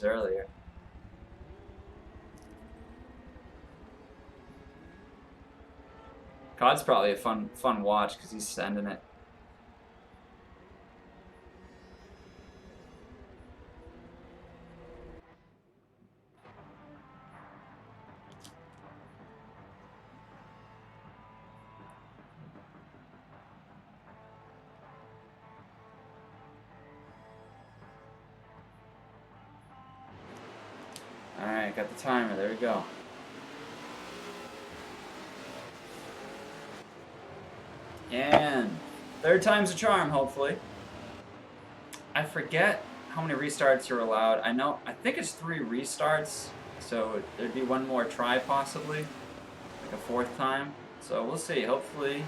earlier. COD's probably a fun watch because he's sending it. Alright, got the timer, there we go. And third time's a charm, hopefully. I forget how many restarts are allowed. I think it's 3 restarts, so there'd be one more try possibly, like a 4th time. So we'll see, hopefully.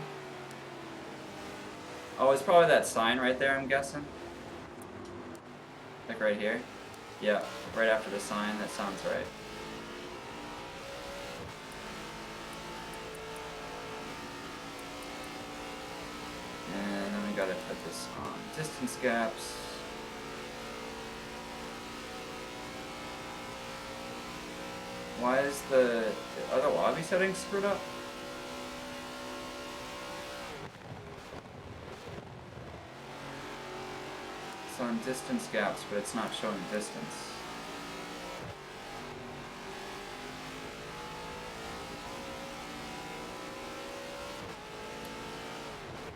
Oh, it's probably that sign right there, I'm guessing. Like right here. Yeah, right after the sign, that sounds right. And then we gotta put this on distance gaps. Why is the other lobby settings screwed up? It's on distance gaps, but it's not showing distance.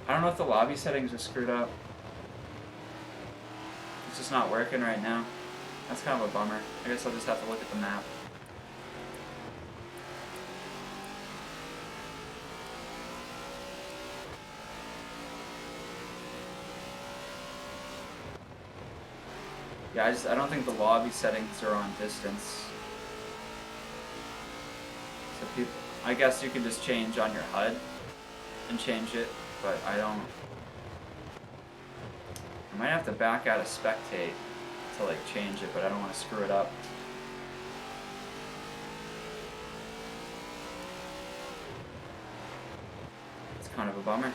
I don't know if the lobby settings are screwed up. It's just not working right now. That's kind of a bummer. I guess I'll just have to look at the map. Yeah, I don't think the lobby settings are on distance. So people, I guess you can just change on your HUD and change it, but I might have to back out of spectate to like change it, but I don't want to screw it up. It's kind of a bummer.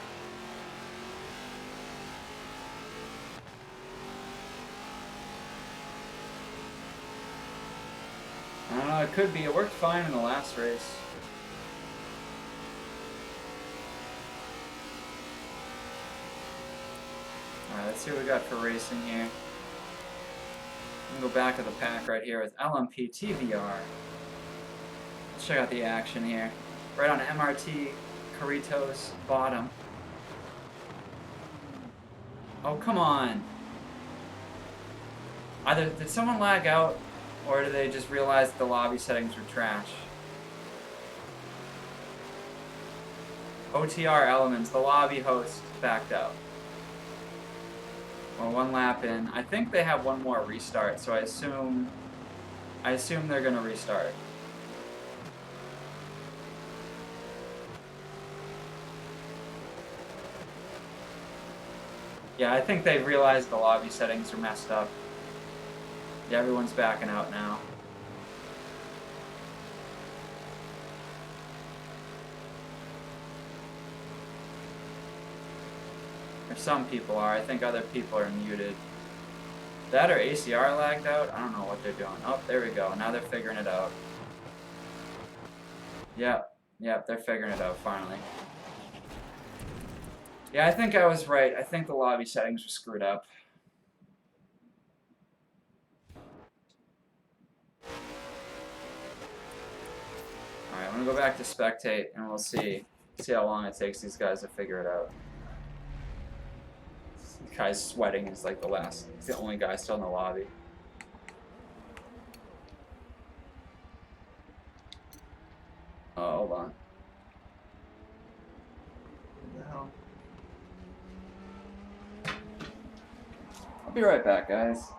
I don't know, it could be. It worked fine in the last race. Alright, let's see what we got for racing here. I'm gonna go back of the pack right here with LMP TVR. Let's check out the action here. Right on MRT, Carritos, bottom. Oh, come on. Either did someone lag out, or did they just realize the lobby settings were trash? OTR Elements, the lobby host, backed out. Well, 1 lap in. I think they have one more restart, so I assume they're gonna restart. Yeah, I think they realized the lobby settings are messed up. Yeah, everyone's backing out now. Or some people are. I think other people are muted. That or ACR lagged out? I don't know what they're doing. Oh, there we go. Now they're figuring it out. Yep, they're figuring it out finally. Yeah, I think I was right. I think the lobby settings were screwed up. Alright, I'm gonna go back to spectate and we'll see how long it takes these guys to figure it out. This guy's sweating. He's like he's the only guy still in the lobby. Oh, hold on. What the hell? I'll be right back, guys.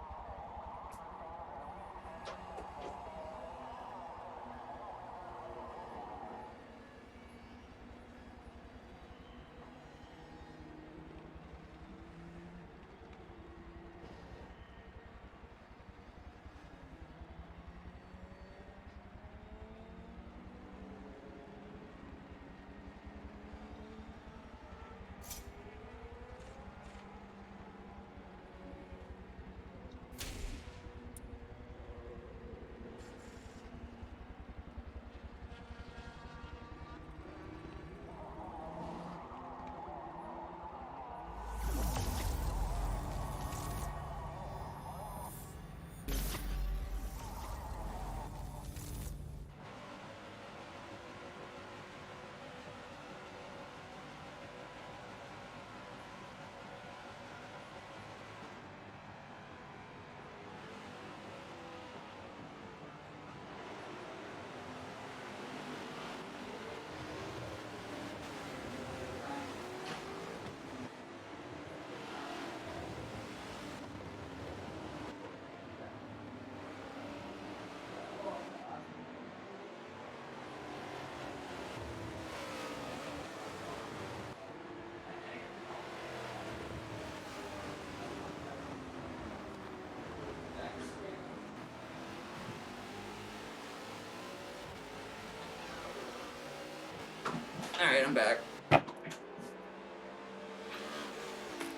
I'm back.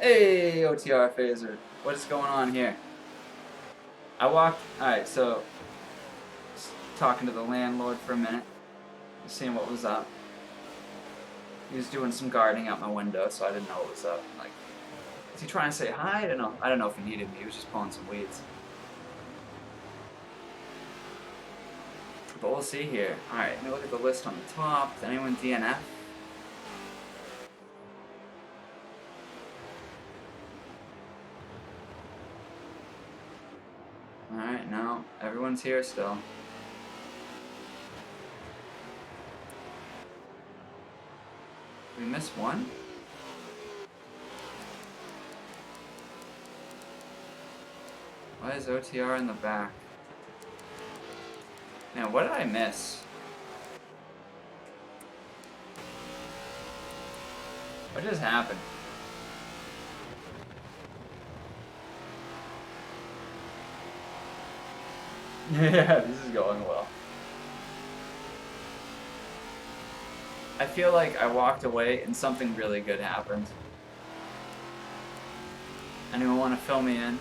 Hey, OTR Phaser. What is going on here? I walked... Alright, so... Just talking to the landlord for a minute. Just seeing what was up. He was doing some gardening out my window, so I didn't know what was up. Like, is he trying to say hi? I don't know. I don't know if he needed me. He was just pulling some weeds. But we'll see here. Alright, let me look at the list on the top. Did anyone DNF? Alright, no. Everyone's here still. Did we miss one? Why is OTR in the back? Man, what did I miss? What just happened? Yeah, this is going well. I feel like I walked away and something really good happened. Anyone want to fill me in?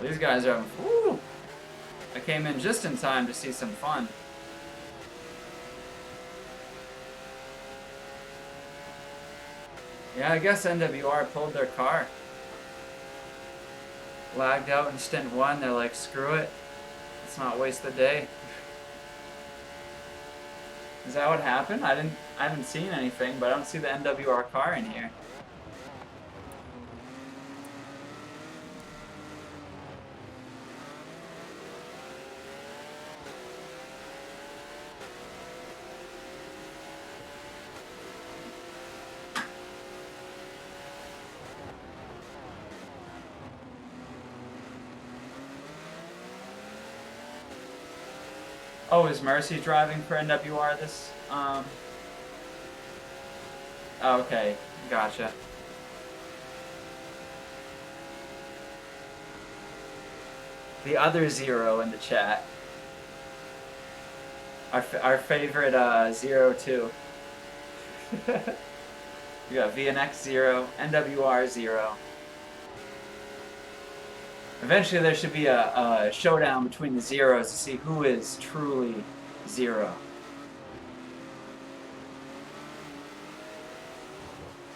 These guys are having... Woo! I came in just in time to see some fun. Yeah, I guess NWR pulled their car. Lagged out in stint 1, they're like, screw it. Let's not waste the day. Is that what happened? I haven't seen anything, but I don't see the NWR car in here. Oh, is Mercy driving for NWR this, Oh, okay, gotcha. The other Zero in the chat. Our favorite, 02. We got VNX 0, NWR 0. Eventually there should be a showdown between the zeros to see who is truly zero.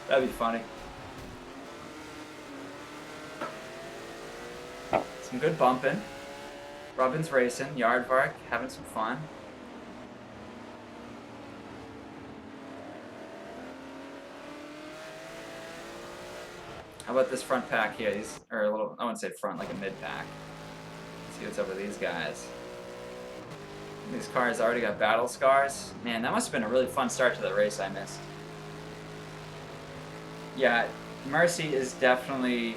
That'd be funny. Some good bumping. Robin's racing, Yardvark having some fun. How about this front pack here? These are a little, I wouldn't say front, like a mid pack. Let's see what's up with these guys. These cars already got battle scars. Man, that must have been a really fun start to the race I missed. Yeah, Mercy is definitely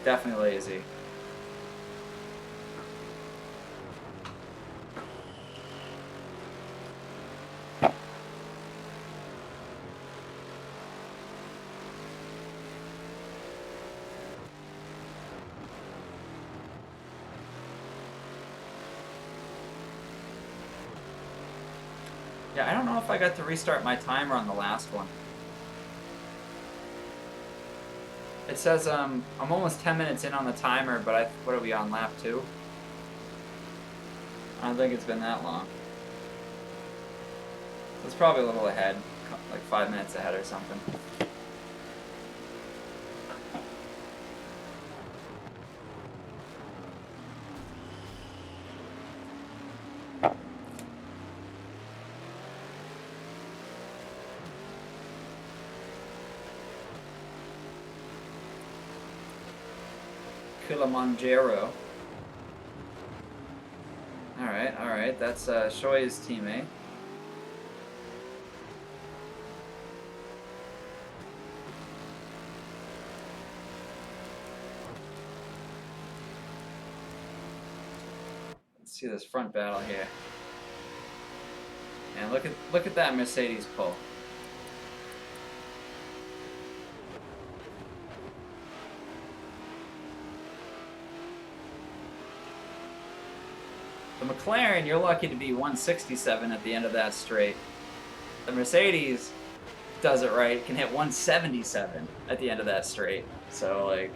lazy. Yeah, I don't know if I got to restart my timer on the last one. It says I'm almost 10 minutes in on the timer, but what are we on, lap 2? I don't think it's been that long. It's probably a little ahead, like 5 minutes ahead or something. Kilimanjaro. Alright, that's Shoy's teammate. Let's see this front battle here. And look at that Mercedes pull. The McLaren, you're lucky to be 167 at the end of that straight. The Mercedes does it right, can hit 177 at the end of that straight. So, like,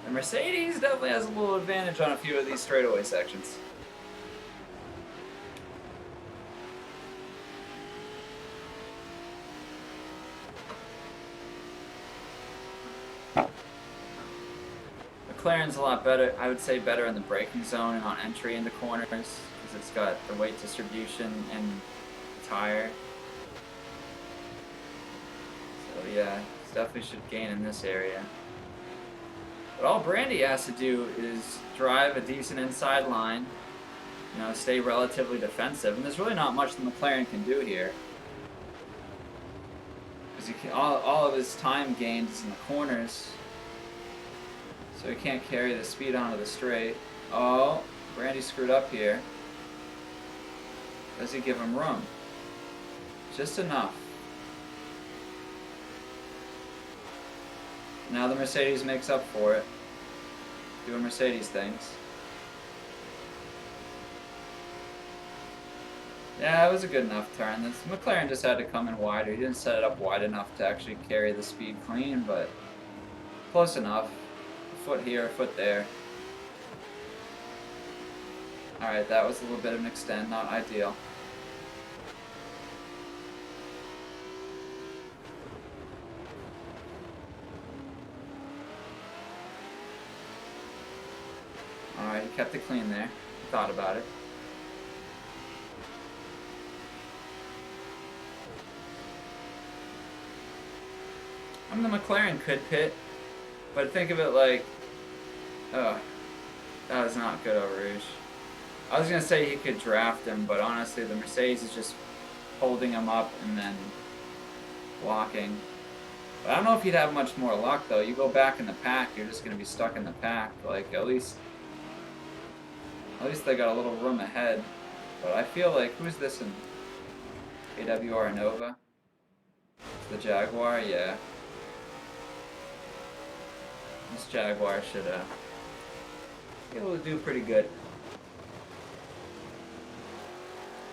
the Mercedes definitely has a little advantage on a few of these straightaway sections. McLaren's a lot better, I would say better in the braking zone and on entry into corners, because it's got the weight distribution and tire. So yeah, it definitely should gain in this area. But all Brandy has to do is drive a decent inside line, you know, stay relatively defensive, and there's really not much the McLaren can do here. Because all of his time gained is in the corners. So he can't carry the speed onto the straight. Oh, Brandy screwed up here. Does he give him room? Just enough. Now the Mercedes makes up for it. Doing Mercedes things. Yeah, it was a good enough turn. This McLaren just had to come in wider. He didn't set it up wide enough to actually carry the speed clean, but close enough. A foot here, a foot there. Alright, that was a little bit of an extend, not ideal. Alright, he kept it clean there. He thought about it. I mean, the McLaren could pit, but think of it like, oh, that was not good over Rouge. I was going to say he could draft him, but honestly, the Mercedes is just holding him up and then blocking. But I don't know if he'd have much more luck, though. You go back in the pack, you're just going to be stuck in the pack. Like, at least they got a little room ahead. But I feel like, who's this in AWR Nova? The Jaguar? Yeah. This Jaguar should be able to do pretty good.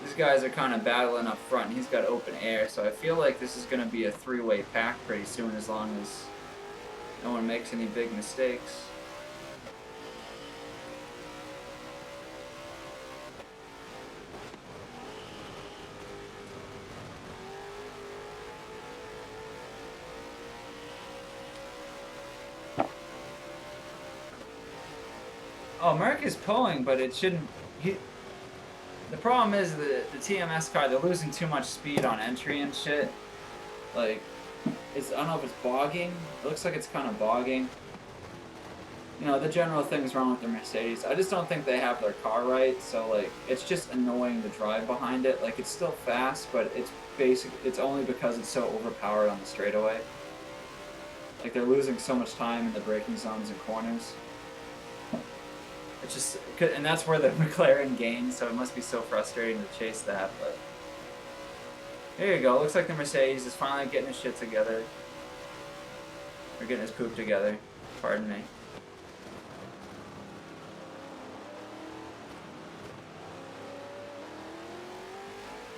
These guys are kind of battling up front, and he's got open air, so I feel like this is going to be a three-way pack pretty soon, as long as no one makes any big mistakes. Oh, Merc is pulling, but it shouldn't. The problem is the TMS car, they're losing too much speed on entry and shit. Like, I don't know if it's bogging. It looks like it's kind of bogging. You know, the general things wrong with the Mercedes. I just don't think they have their car right, so, like, it's just annoying to drive behind it. Like, it's still fast, but it's only because it's so overpowered on the straightaway. Like, they're losing so much time in the braking zones and corners. It's just, and that's where the McLaren gains, so it must be so frustrating to chase that, but there you go. Looks like the Mercedes is finally getting his shit together. Or getting his poop together. Pardon me.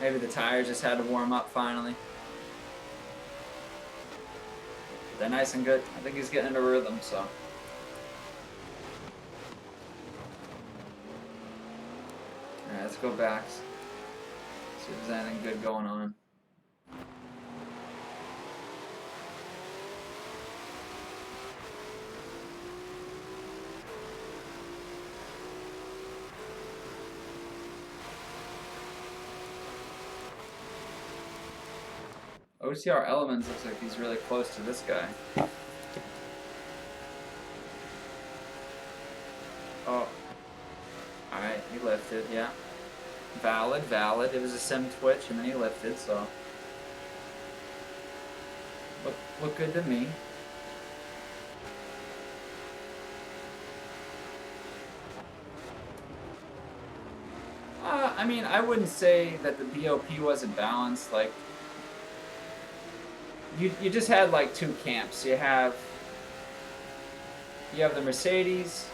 Maybe the tires just had to warm up finally. They're nice and good. I think he's getting into rhythm, so. Alright, let's go back. See if there's anything good going on. OCR Elements looks like he's really close to this guy. Oh. Alright, he lifted, yeah. Valid, valid. It was a sim twitch and then he lifted, so. Look good to me. I mean, I wouldn't say that the BOP wasn't balanced. Like, you just had like two camps. You have the Mercedes,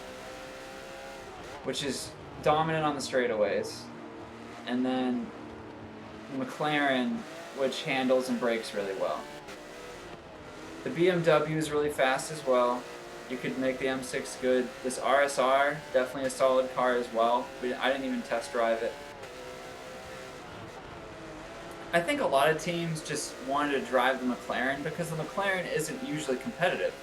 which is dominant on the straightaways. And then McLaren, which handles and brakes really well. The BMW is really fast as well. You could make the M6 good. This RSR, definitely a solid car as well. I didn't even test drive it. I think a lot of teams just wanted to drive the McLaren because the McLaren isn't usually competitive.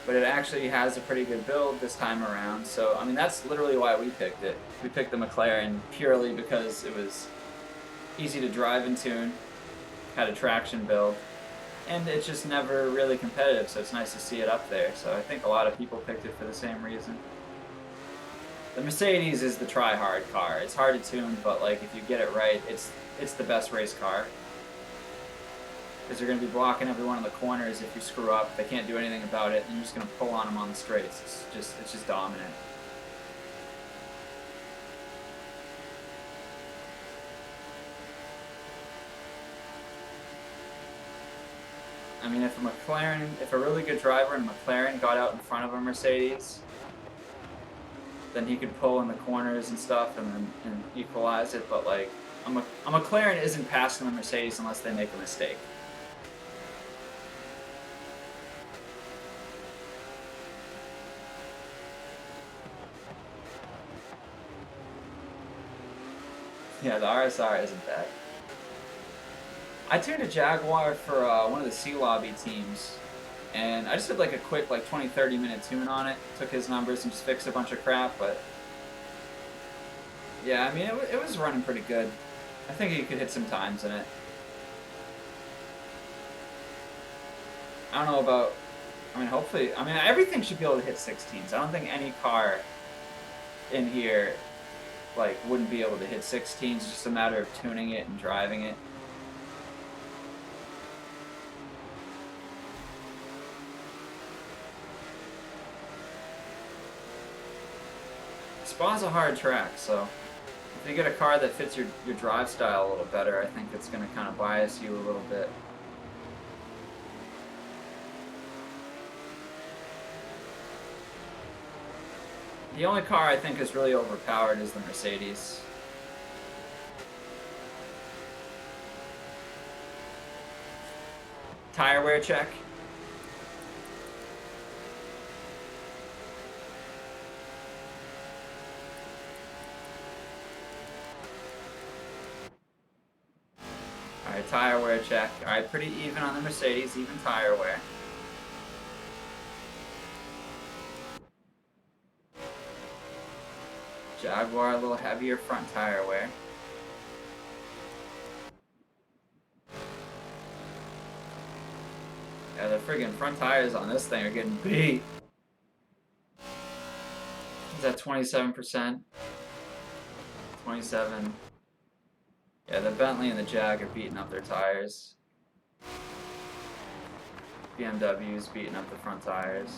But it actually has a pretty good build this time around. So, I mean, that's literally why we picked it. We picked the McLaren purely because it was easy to drive and tune, had a traction build, and it's just never really competitive, so it's nice to see it up there. So I think a lot of people picked it for the same reason. The Mercedes is the try-hard car. It's hard to tune, but like if you get it right, it's the best race car. Because you're going to be blocking everyone in the corners if you screw up. They can't do anything about it, and you're just going to pull on them on the straights. It's just dominant. I mean, if a really good driver in McLaren got out in front of a Mercedes, then he could pull in the corners and stuff and equalize it. But like, a McLaren isn't passing the Mercedes unless they make a mistake. Yeah, the RSR isn't bad. I tuned a Jaguar for one of the Sea Lobby teams, and I just did like a quick like 20-30 minute tune on it. Took his numbers and just fixed a bunch of crap, but yeah, I mean it was running pretty good. I think you could hit some times in it. I don't know about, I mean hopefully, I mean everything should be able to hit 16s. I don't think any car in here like wouldn't be able to hit 16s. It's just a matter of tuning it and driving it. Spa's a hard track, so if you get a car that fits your drive style a little better, I think it's going to kind of bias you a little bit. The only car I think is really overpowered is the Mercedes. Tire wear check. Alright, tire wear check. Alright, pretty even on the Mercedes, even tire wear. Jaguar, a little heavier front tire wear. Yeah, the friggin' front tires on this thing are getting beat. Is that 27%? 27. Yeah, the Bentley and the Jag are beating up their tires. BMW's beating up the front tires.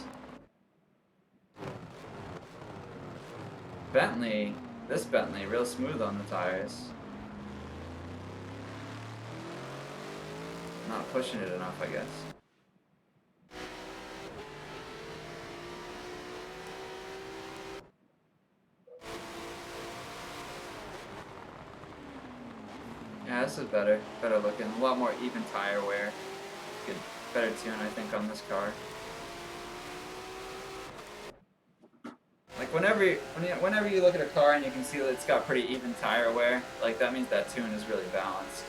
Bentley, this Bentley, real smooth on the tires. Not pushing it enough, I guess. Yeah, this is better looking. A lot more even tire wear. Good, better tune, I think, on this car. Like whenever you look at a car and you can see that it's got pretty even tire wear, like that means that tune is really balanced.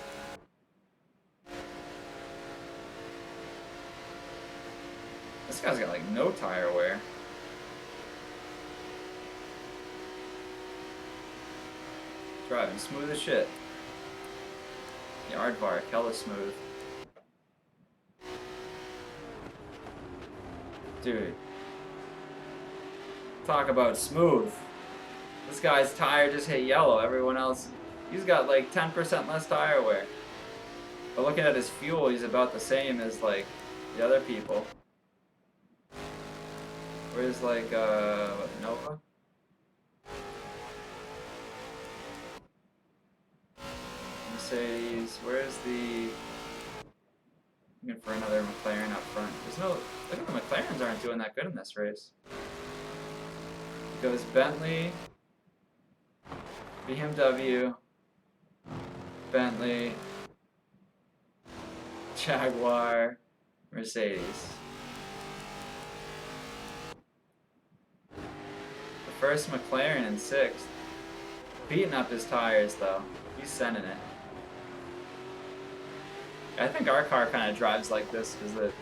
This guy's got like no tire wear. Driving smooth as shit. The aardvark, hella smooth. Dude. Talk about smooth. This guy's tire just hit yellow. Everyone else, he's got like 10% less tire wear. But looking at his fuel, he's about the same as like the other people. Where's like, what, Nova? Mercedes, where's the... Looking for another McLaren up front. There's no... Look at the McLarens aren't doing that good in this race. Goes Bentley, BMW, Bentley, Jaguar, Mercedes. The first McLaren in 6th. Beating up his tires though. He's sending it. I think our car kind of drives like this because the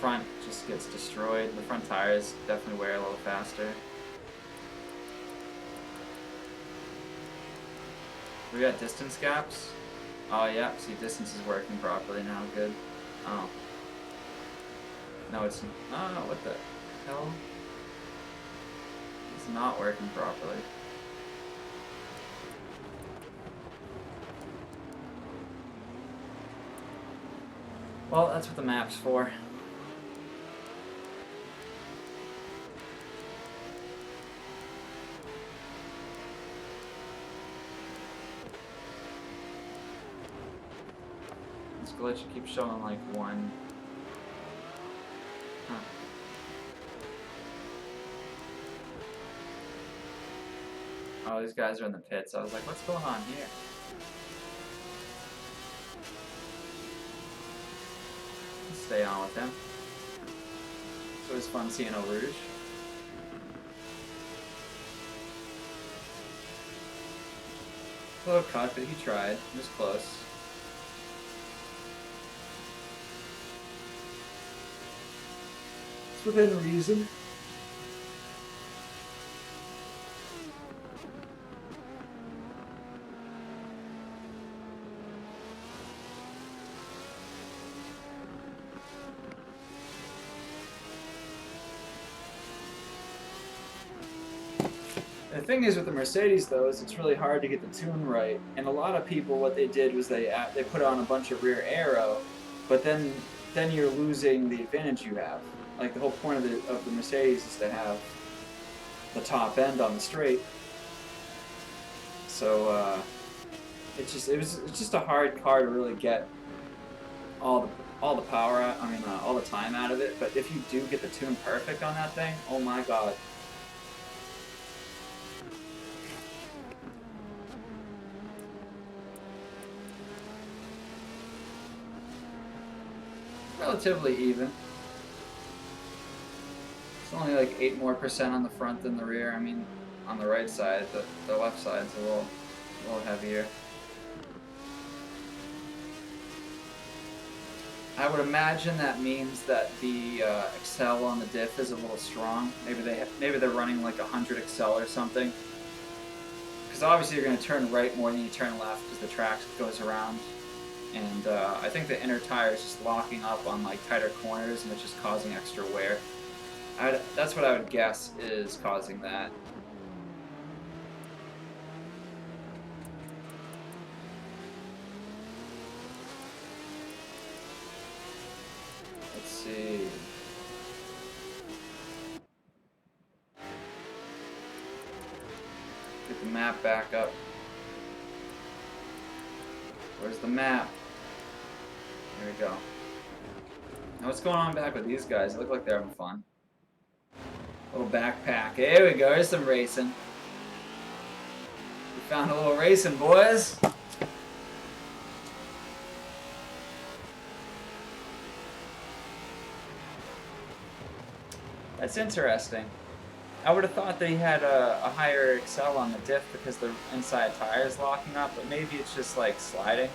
front just gets destroyed. The front tires definitely wear a little faster. We got distance gaps. Oh yeah, see, distance is working properly now. Good. Oh. No, it's. Oh, what the hell? It's not working properly. Well, that's what the map's for. This glitch keeps showing like 1. Huh. Oh, these guys are in the pits. I was like, what's going on here? Stay on with him. It's always fun seeing Eau Rouge. A little cut, but he tried. He was close. It's within reason. The thing is with the Mercedes though is it's really hard to get the tune right, and a lot of people what they did was they put on a bunch of rear aero, but then you're losing the advantage you have. Like the whole point of the Mercedes is to have the top end on the straight. So it's just a hard car to really get all the power out. I mean all the time out of it. But if you do get the tune perfect on that thing, oh my god. Relatively even. It's only like 8% more on the front than the rear. I mean, on the right side, the left side's a little heavier. I would imagine that means that the accel on the diff is a little strong. Maybe they're running like 100 accel or something. Because obviously you're going to turn right more than you turn left because the track goes around. And I think the inner tire is just locking up on like tighter corners and it's just causing extra wear. That's what I would guess is causing that. Let's see. Get the map back up. Where's the map? There we go. Now what's going on back with these guys? They look like they're having fun. Little backpack. There we go. There's some racing. We found a little racing, boys. That's interesting. I would have thought that he had a higher accel on the diff because the inside tire is locking up, but maybe it's just like sliding.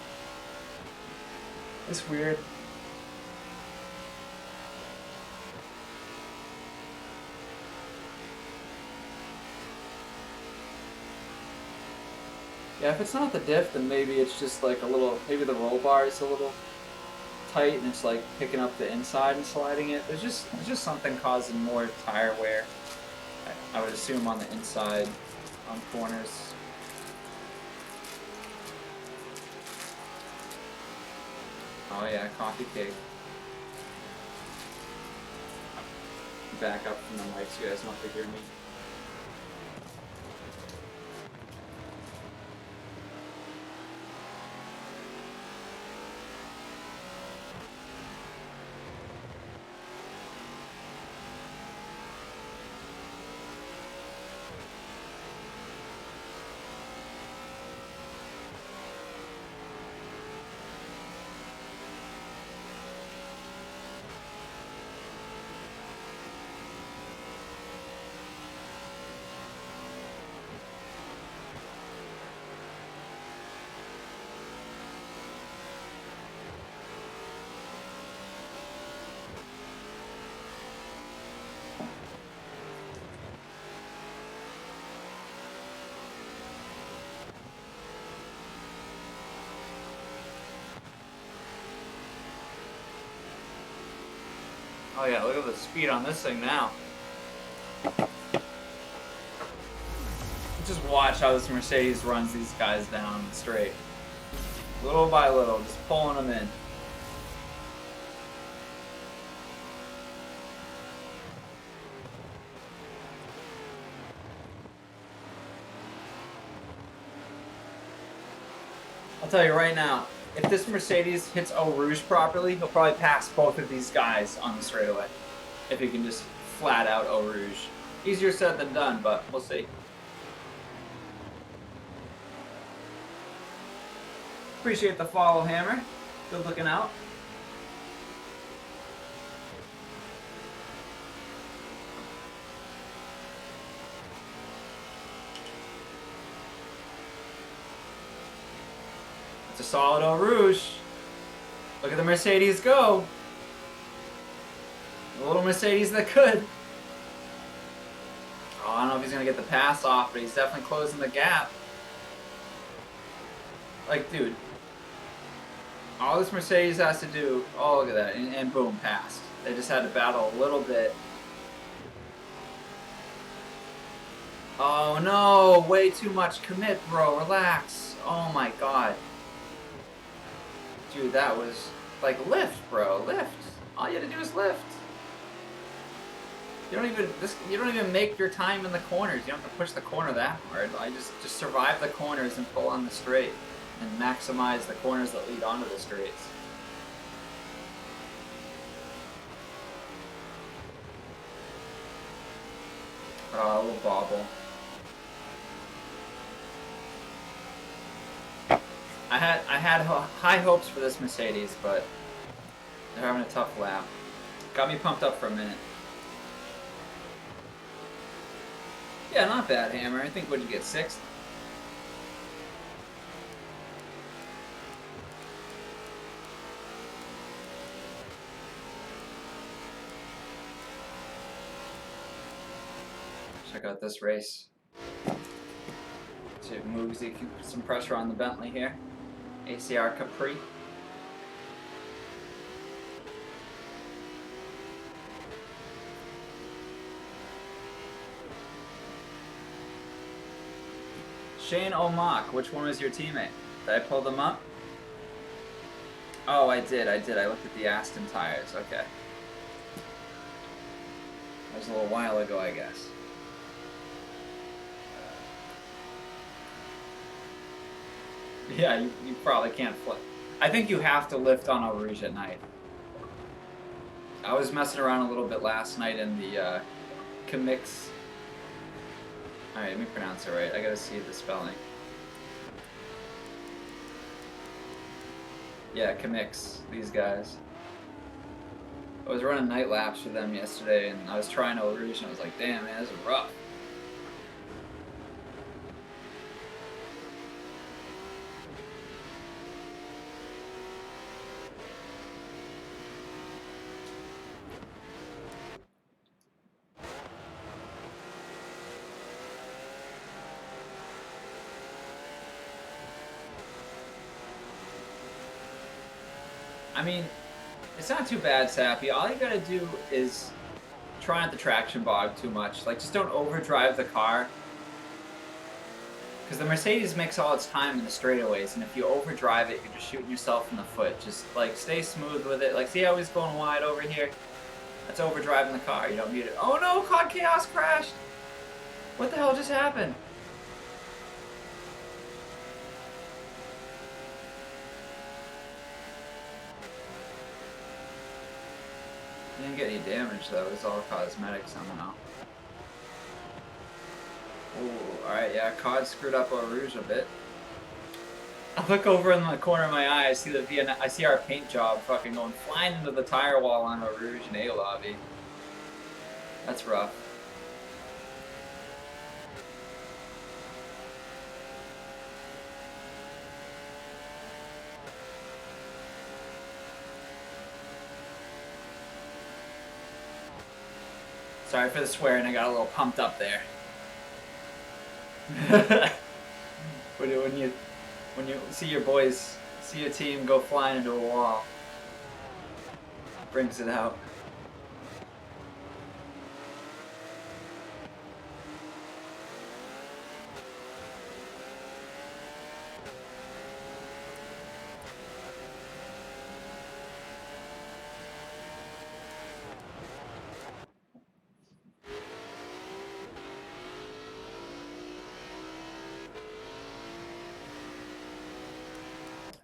It's weird. Yeah, if it's not the diff, then maybe it's just like a little, maybe the roll bar is a little tight and it's like picking up the inside and sliding it. There's just something causing more tire wear. I would assume on the inside, on corners. Oh yeah, coffee cake. Back up from the mic so you guys don't have to hear me. Oh yeah, look at the speed on this thing now. Just watch how this Mercedes runs these guys down straight. Little by little, just pulling them in. I'll tell you right now, if this Mercedes hits Eau Rouge properly, he'll probably pass both of these guys on the straightaway. If he can just flat out Eau Rouge. Easier said than done, but we'll see. Appreciate the follow, Hammer. Good looking out. It's a solid Eau Rouge. Look at the Mercedes go. The little Mercedes that could. Oh, I don't know if he's going to get the pass off, but he's definitely closing the gap. Like, dude. All this Mercedes has to do, oh, look at that, and boom, passed. They just had to battle a little bit. Oh no, way too much commit, bro, relax. Oh my god. Dude, that was, like, lift, bro, lift. All you had to do is lift. You don't even make your time in the corners. You don't have to push the corner that hard. I just survive the corners and pull on the straight. And maximize the corners that lead onto the straights. Oh, a little bobble. I had high hopes for this Mercedes, but they're having a tough lap. Got me pumped up for a minute. Yeah, not bad, Hammer. I think, what'd you get, 6th? Check out this race. See if Moogsy can put some pressure on the Bentley here. AWR Capri. Shane O'Mock, which one was your teammate? Did I pull them up? Oh, I did. I looked at the Aston tires. Okay. That was a little while ago, I guess. Yeah, you probably can't flip. I think you have to lift on Eau Rouge at night. I was messing around a little bit last night in the Camix. Alright, let me pronounce it right. I gotta see the spelling. Yeah, Camix, these guys. I was running night laps for them yesterday, and I was trying Eau Rouge, and I was like, damn, man, this is rough. I mean, it's not too bad, Sappy. All you gotta do is try not to traction bog too much. Like, just don't overdrive the car. Because the Mercedes makes all its time in the straightaways, and if you overdrive it, you're just shooting yourself in the foot. Just, like, stay smooth with it. Like, see how he's going wide over here? That's overdriving the car. You don't need it. Oh no, COD Chaos crashed! What the hell just happened? Didn't get any damage though, it was all cosmetic somehow. Ooh, alright, yeah, COD screwed up Eau Rouge a bit. I look over in the corner of my eye, I see our paint job fucking going flying into the tire wall on Eau Rouge and A lobby. That's rough. Sorry for the swearing, I got a little pumped up there. when you see your boys, see your team go flying into a wall, brings it out.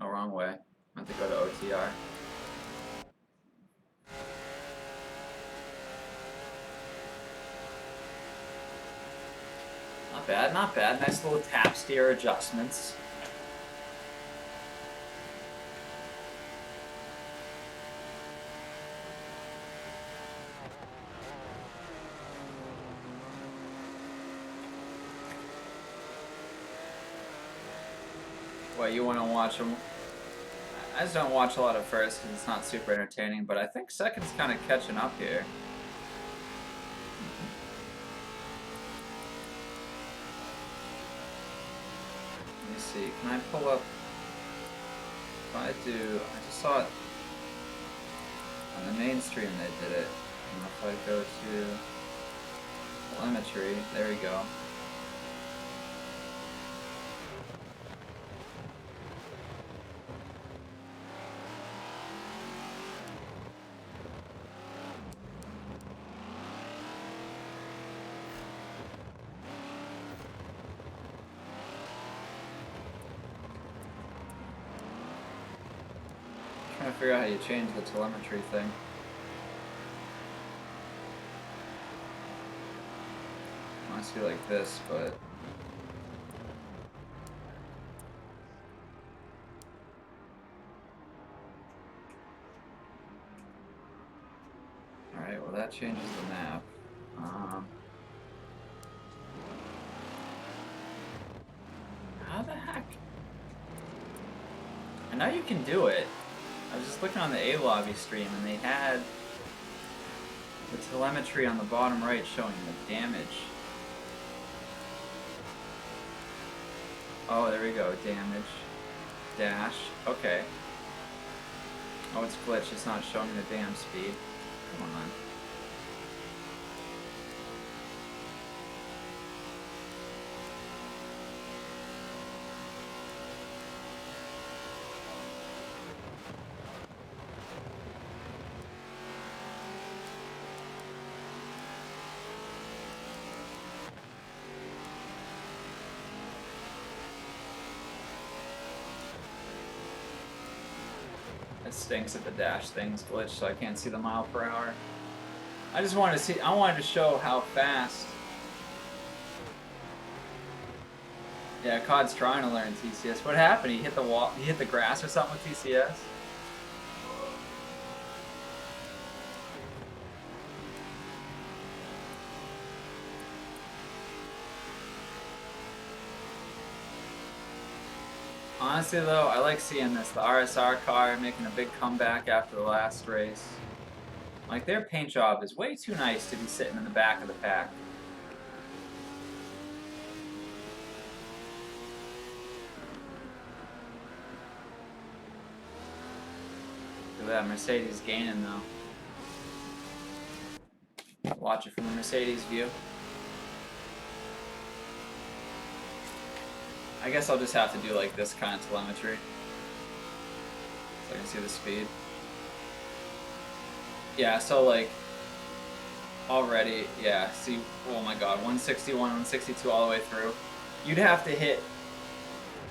Oh, wrong way. I have to go to OTR. Not bad, not bad. Nice little tap steer adjustments. What, you want to watch them? I just don't watch a lot of first because it's not super entertaining, but I think second's kind of catching up here. Let me see, can I pull up? If I do, I just saw it on the mainstream they did it. And if I go to telemetry, there we go. Trying to figure out how you change the telemetry thing. I see like this, but alright, well that changes the map. How the heck? I know you can do it. I was just looking on the A-Lobby stream and they had the telemetry on the bottom right showing the damage. Oh, there we go. Damage. Dash. Okay. Oh, it's glitched. It's not showing the damn speed. Come on. It stinks that the dash thing's glitched, so I can't see the mile per hour. I just wanted to see. I wanted to show how fast. Yeah, COD's trying to learn TCS. What happened? He hit the wall. He hit the grass or something with TCS. Honestly though, I like seeing this. The RSR car making a big comeback after the last race. Like, their paint job is way too nice to be sitting in the back of the pack. Look at that, Mercedes gaining though. Watch it from the Mercedes view. I guess I'll just have to do like this kind of telemetry so I can see the speed. Yeah, so like already, yeah, see, oh my god, 161, 162 all the way through. You'd have to hit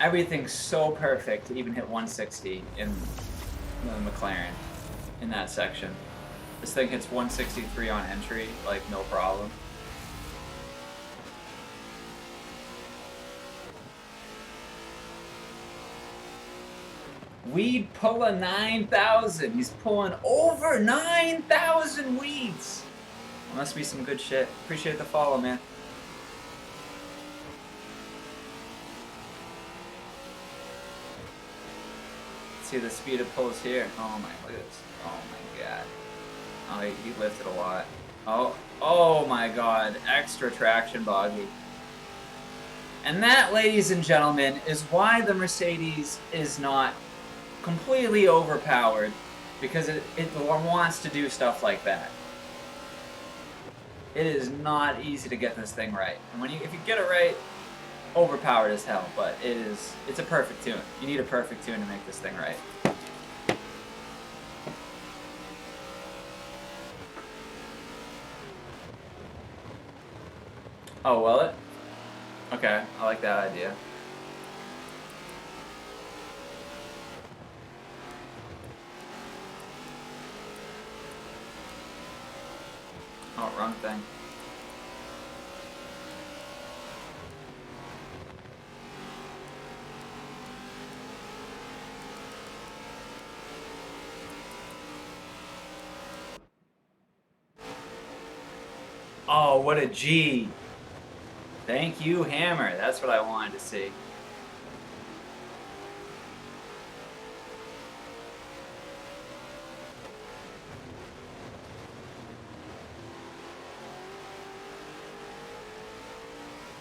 everything so perfect to even hit 160 in the McLaren in that section. This thing hits 163 on entry, like no problem. Weed pull a 9,000. He's pulling over 9,000 weeds. Well, must be some good shit. Appreciate the follow, man. Let's see the speed of pulls here. Oh my, look at this. Oh my god. Oh, he lifted a lot. Oh my god. Extra traction boggy. And that, ladies and gentlemen, is why the Mercedes is not completely overpowered, because it wants to do stuff like that. It is not easy to get this thing right, and if you get it right, overpowered as hell. But it's a perfect tune. You need a perfect tune to make this thing right. Oh, will it? Okay, I like that idea. Oh, wrong thing. Oh, what a G. Thank you, Hammer. That's what I wanted to see.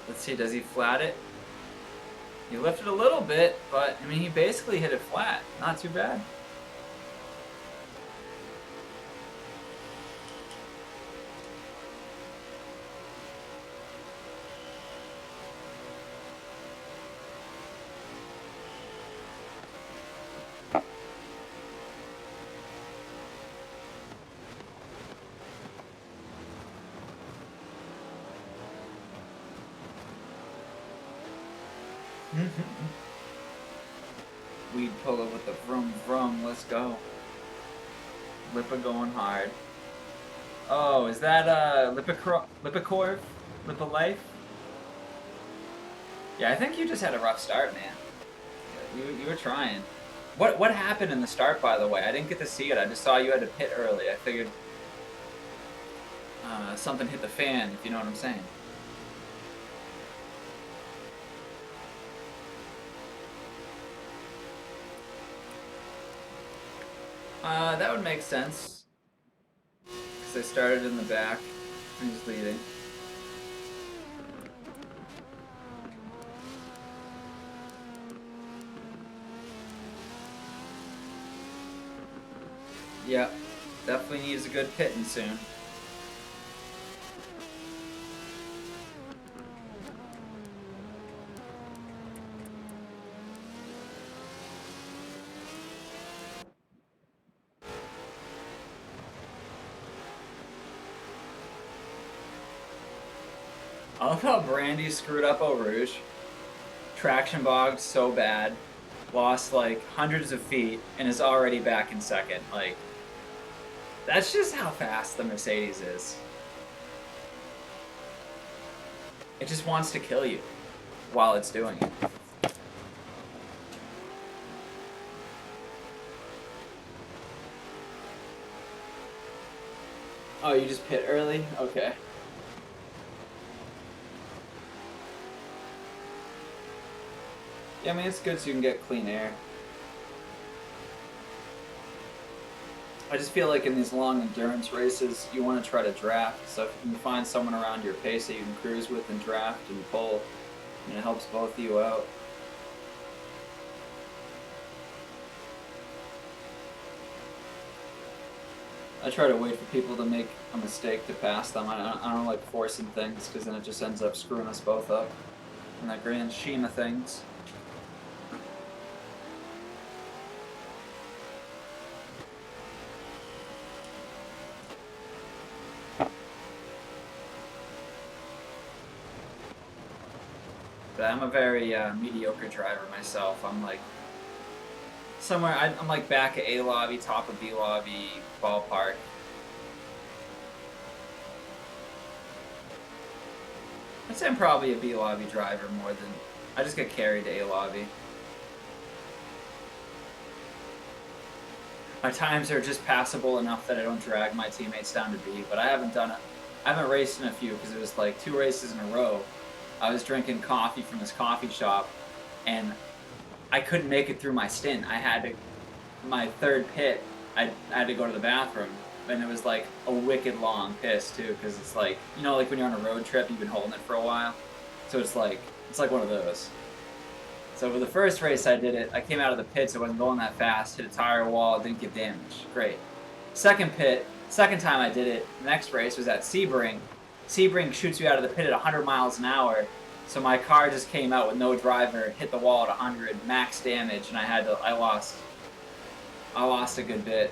Let's see, does he flat it? He lifted a little bit, but, I mean, he basically hit it flat. Not too bad. Weed puller with the vroom vroom. Let's go. Lippa going hard. Oh, is that Lipicorv? Lippa Life? Yeah, I think you just had a rough start, man. You were trying. What happened in the start, by the way? I didn't get to see it. I just saw you had to pit early. I figured something hit the fan, if you know what I'm saying. That would make sense. Because I started in the back and he's leading. Yep, definitely needs a good pitting soon. I love how Brandy screwed up Eau Rouge. Traction bogged so bad. Lost like hundreds of feet and is already back in second. Like, that's just how fast the Mercedes is. It just wants to kill you while it's doing it. Oh, you just pit early? Okay. Yeah, I mean, it's good so you can get clean air. I just feel like in these long endurance races, you want to try to draft. So if you can find someone around your pace that you can cruise with and draft and pull, and it helps both of you out. I try to wait for people to make a mistake to pass them. I don't like forcing things because then it just ends up screwing us both up in that grand scheme of things. But I'm a very mediocre driver myself. I'm like somewhere, I'm like back at A lobby, top of B lobby, ballpark. I'd say I'm probably a B lobby driver more than, I just get carried to A lobby. My times are just passable enough that I don't drag my teammates down to B, but I haven't done it. I haven't raced in a few because it was like 2 races in a row. I was drinking coffee from this coffee shop, and I couldn't make it through my stint. I had to, my third pit, I had to go to the bathroom, and it was like a wicked long piss too, because it's like, you know, like when you're on a road trip, you've been holding it for a while, so it's like one of those. So for the first race I did it, I came out of the pits, it wasn't going that fast, hit a tire wall, didn't get damaged, great. Second pit, second time I did it, the next race was at Sebring. Sebring shoots you out of the pit at 100 miles an hour, so my car just came out with no driver, hit the wall at 100, max damage, and I lost a good bit.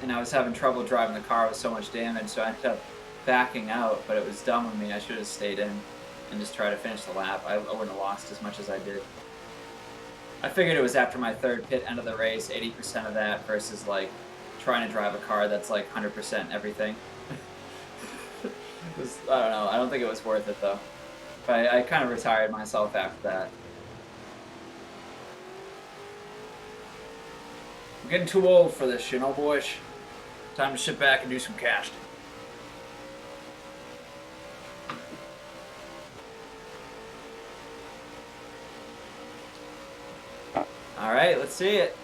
And I was having trouble driving the car with so much damage, so I ended up backing out, but it was dumb of me. I should have stayed in and just tried to finish the lap. I wouldn't have lost as much as I did. I figured it was after my third pit end of the race, 80% of that versus like trying to drive a car that's like 100% everything. I don't know. I don't think it was worth it though. But I kind of retired myself after that. I'm getting too old for this, you know, boys. Time to sit back and do some casting. All right, let's see it.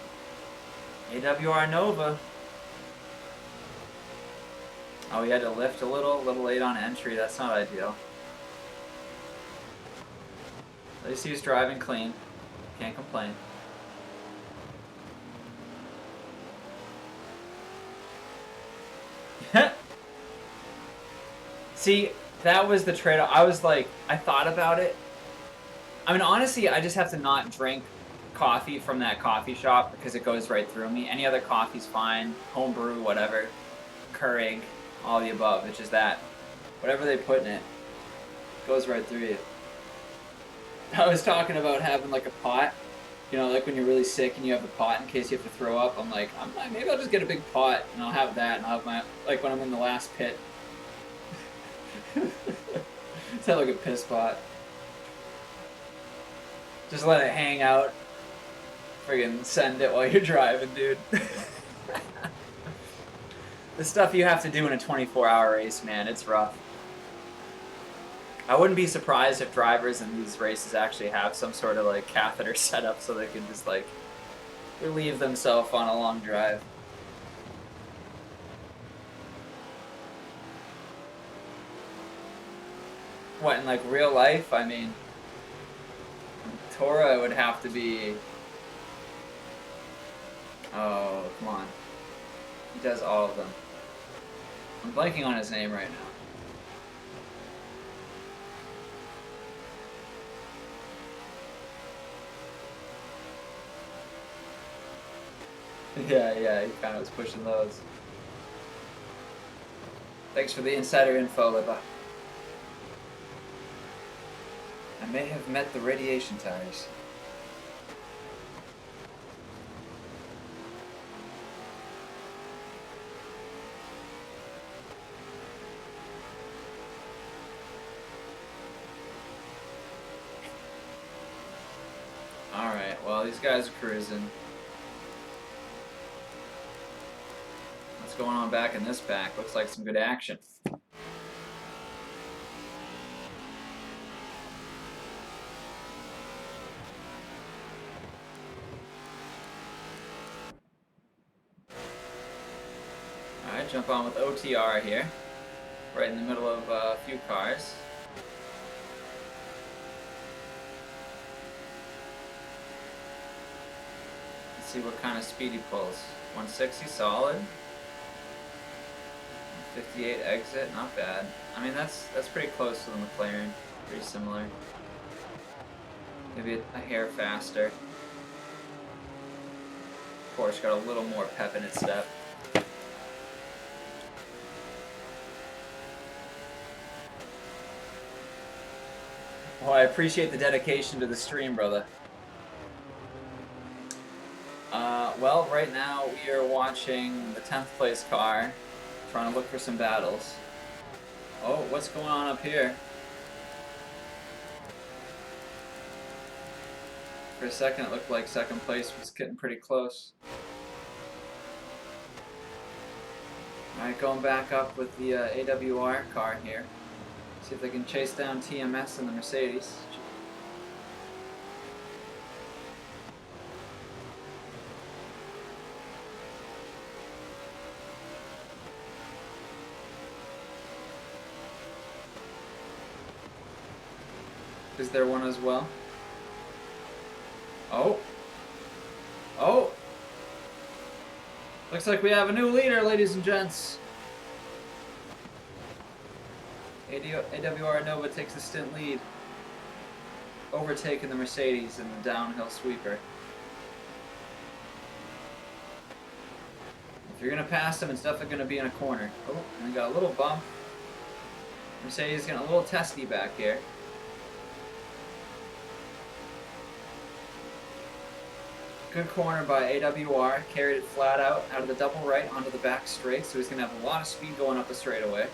AWR Nova. Oh, he had to lift a little late on entry. That's not ideal. At least he's driving clean. Can't complain. See, that was the trade-off. I was like, I thought about it. I mean, honestly, I just have to not drink coffee from that coffee shop because it goes right through me. Any other coffee's fine. Homebrew, whatever. Keurig, all the above. It's just that. Whatever they put in it goes right through you. I was talking about having like a pot. You know, like when you're really sick and you have the pot in case you have to throw up. I'm like, maybe I'll just get a big pot and I'll have that and I'll have my, like when I'm in the last pit. It's like a piss pot. Just let it hang out. Friggin' send it while you're driving, dude. The stuff you have to do in a 24-hour race, man, it's rough. I wouldn't be surprised if drivers in these races actually have some sort of like catheter set up so they can just like relieve themselves on a long drive. What, in like real life? I mean, Tora would have to be... Oh, come on. He does all of them. I'm blanking on his name right now. Yeah, he kind of was pushing those. Thanks for the insider info, Lipa. I may have met the radiation tires. Alright, well, these guys are cruising. What's going on back in this pack? Looks like some good action. Alright, jump on with OTR here. Right in the middle of a few cars. Let's see what kind of speed he pulls. 160 solid. 58 exit, not bad. I mean, that's pretty close to the McLaren. Pretty similar. Maybe a hair faster. Porsche got a little more pep in its step. Well, I appreciate the dedication to the stream, brother. Well, right now we are watching the 10th place car, trying to look for some battles. Oh, what's going on up here? For a second it looked like second place was getting pretty close. Alright, going back up with the AWR car here. See if they can chase down TMS and the Mercedes. Is there one as well? Oh. Oh. Looks like we have a new leader, ladies and gents. AWR Nova takes the stint lead, overtaking the Mercedes in the downhill sweeper. If you're going to pass them, it's definitely going to be in a corner. Oh, and we got a little bump. Mercedes getting a little testy back here. Good corner by AWR, carried it flat out of the double right onto the back straight, so he's going to have a lot of speed going up the straightaway.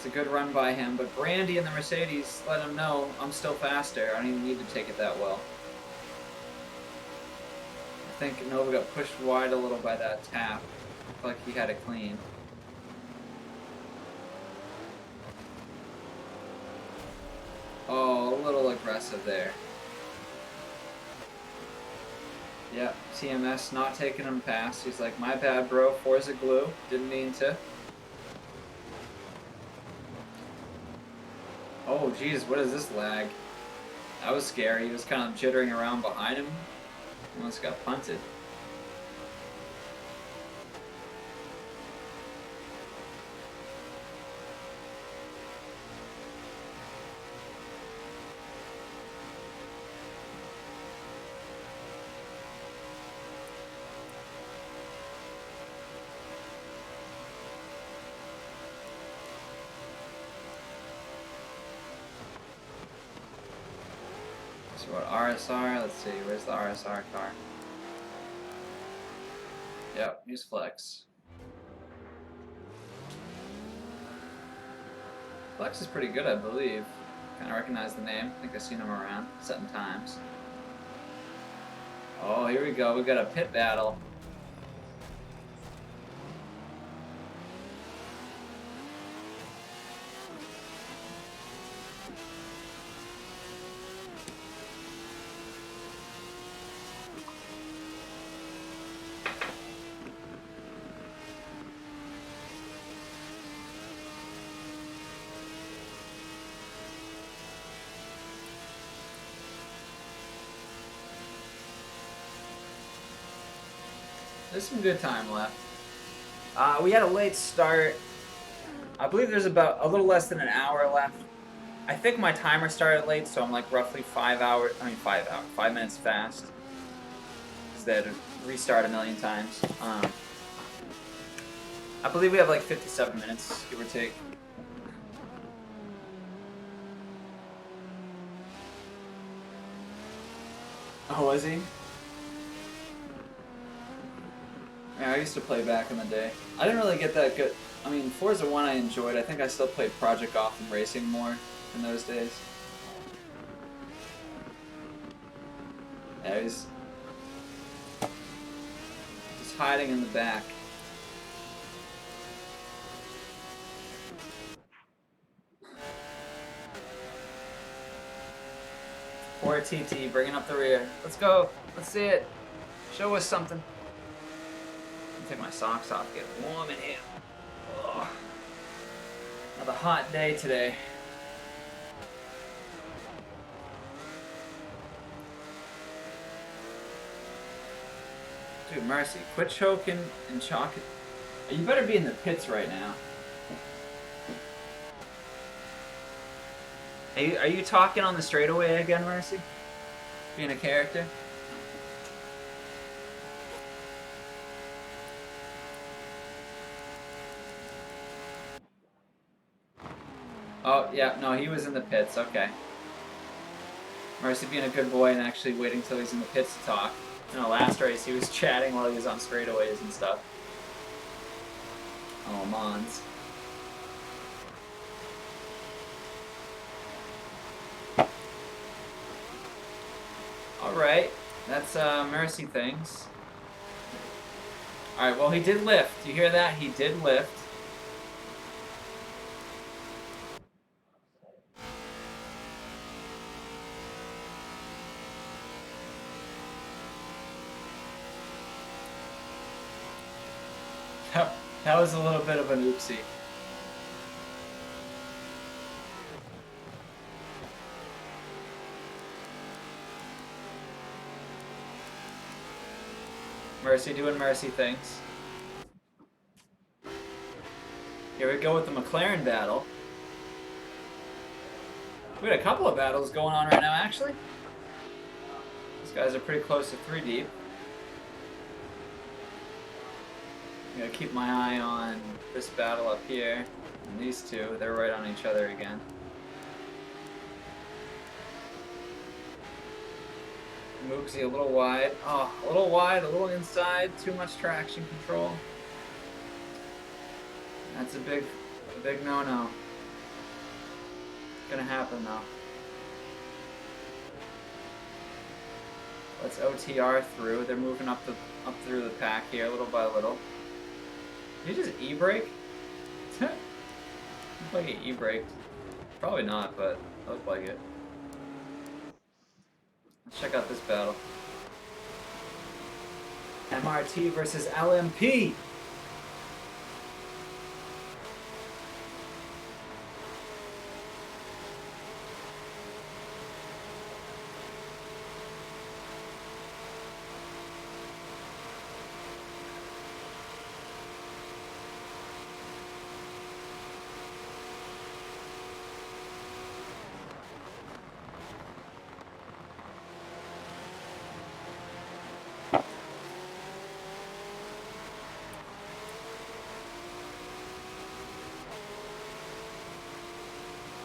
It's a good run by him, but Brandy and the Mercedes let him know I'm still faster. I don't even need to take it that well. I think Nova got pushed wide a little by that tap. Looked like he had it clean. Oh, a little aggressive there. Yep, TMS not taking him past. He's like, my bad, bro. Forza glue. Didn't mean to. Oh, geez, what is this lag? That was scary. He was kind of jittering around behind him. Almost got punted. So what, RSR? Let's see, where's the RSR car? Yep, use Flex. Flex is pretty good, I believe. Kind of recognize the name. I think I've seen him around, certain times. Oh, here we go. We got a pit battle. There's some good time left. We had a late start. I believe there's about a little less than an hour left. I think my timer started late, so I'm like roughly 5 minutes fast. Because they had to restart a million times. I believe we have like 57 minutes, give or take. Oh, was he? Yeah, I used to play back in the day. I didn't really get that good. I mean, Forza 1 I enjoyed. I think I still played Project Gotham Racing more in those days. Yeah, he's just hiding in the back. Poor TT, bringing up the rear. Let's go. Let's see it. Show us something. Take my socks off, get warm in here. Ugh. Another hot day today. Dude, Mercy, quit choking and chalking. You better be in the pits right now. Are you talking on the straightaway again, Mercy? Being a character? Oh, yeah, no, he was in the pits, okay. Mercy being a good boy and actually waiting till he's in the pits to talk. You know, last race he was chatting while he was on straightaways and stuff. Oh, Mons. Alright, that's Mercy things. Alright, well he did lift. You hear that? He did lift. That was a little bit of an oopsie. Mercy doing Mercy things. Here we go with the McLaren battle. We got a couple of battles going on right now, actually. These guys are pretty close to 3 deep. I'm gonna keep my eye on this battle up here. And these two, they're right on each other again. Moogsy a little wide. Oh, a little wide, a little inside. Too much traction control. That's a big no-no. Gonna happen though. Let's OTR through. They're moving up through the pack here, little by little. Did you just e-brake? Looked like he e-braked. Probably not, but it looked like it. Let's check out this battle. MRT versus LMP.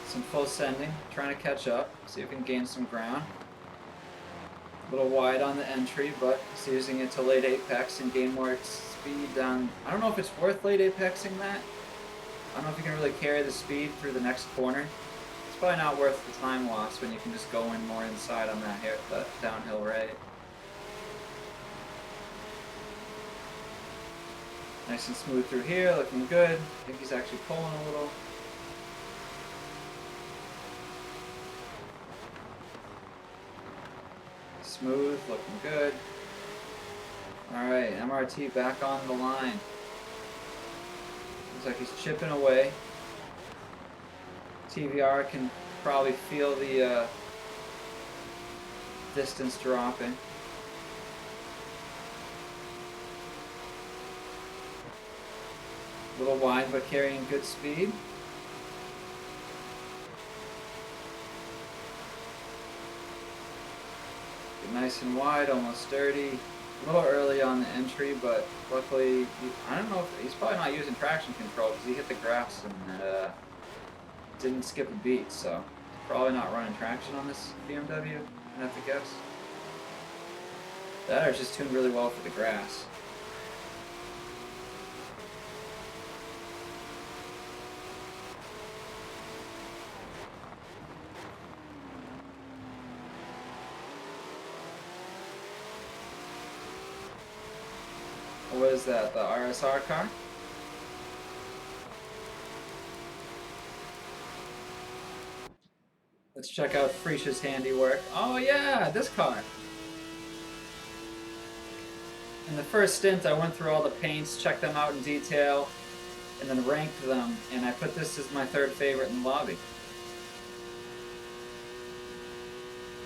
Some full sending, trying to catch up, see if we can gain some ground. A little wide on the entry, but he's using it to late apex and gain more speed down. I don't know if it's worth late apexing that. I don't know if you can really carry the speed through the next corner. It's probably not worth the time loss when you can just go in more inside on that downhill right. Nice and smooth through here, looking good. I think he's actually pulling a little. Smooth, looking good. Alright, MRT back on the line. Looks like he's chipping away. TVR can probably feel the distance dropping. A little wide, but carrying good speed. Nice and wide, almost dirty. A little early on the entry, but luckily, I don't know if he's probably not using traction control because he hit the grass and didn't skip a beat, so probably not running traction on this BMW, I'd have to guess. That or it's just tuned really well for the grass. What is that, the RSR car? Let's check out Frisch's handiwork. Oh yeah, this car. In the first stint, I went through all the paints, checked them out in detail, and then ranked them, and I put this as my third favorite in the lobby.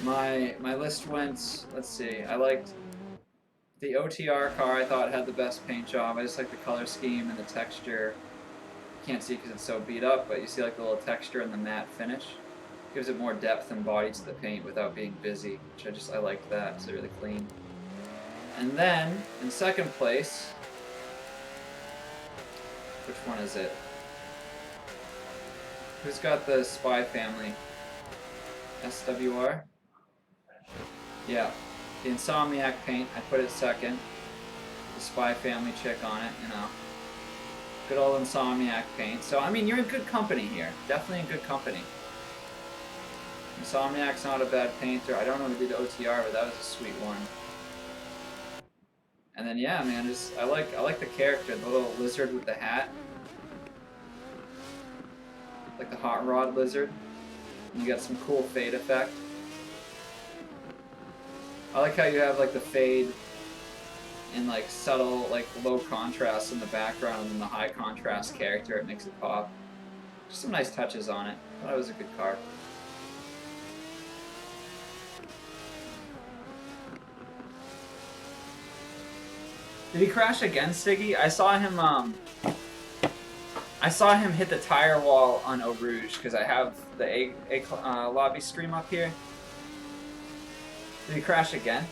My list went, let's see, I liked the OTR car. I thought had the best paint job. I just like the color scheme and the texture. You can't see because it's so beat up, but you see like the little texture and the matte finish. Gives it more depth and body to the paint without being busy, which I liked that. It's really clean. And then in second place, which one is it? Who's got the Spy Family? SWR? Yeah. The Insomniac paint, I put it second. The Spy Family chick on it, you know. Good old Insomniac paint. So, I mean, you're in good company here. Definitely in good company. Insomniac's not a bad painter. I don't know who did OTR, but that was a sweet one. And then, yeah, man, I like the character, the little lizard with the hat. Like the hot rod lizard. And you got some cool fade effect. I like how you have like the fade and like subtle, like low contrast in the background and then the high contrast character. It makes it pop. Just some nice touches on it. I thought it was a good car. Did he crash again, Siggy? I saw him hit the tire wall on Eau Rouge because I have the lobby stream up here. Did he crash again?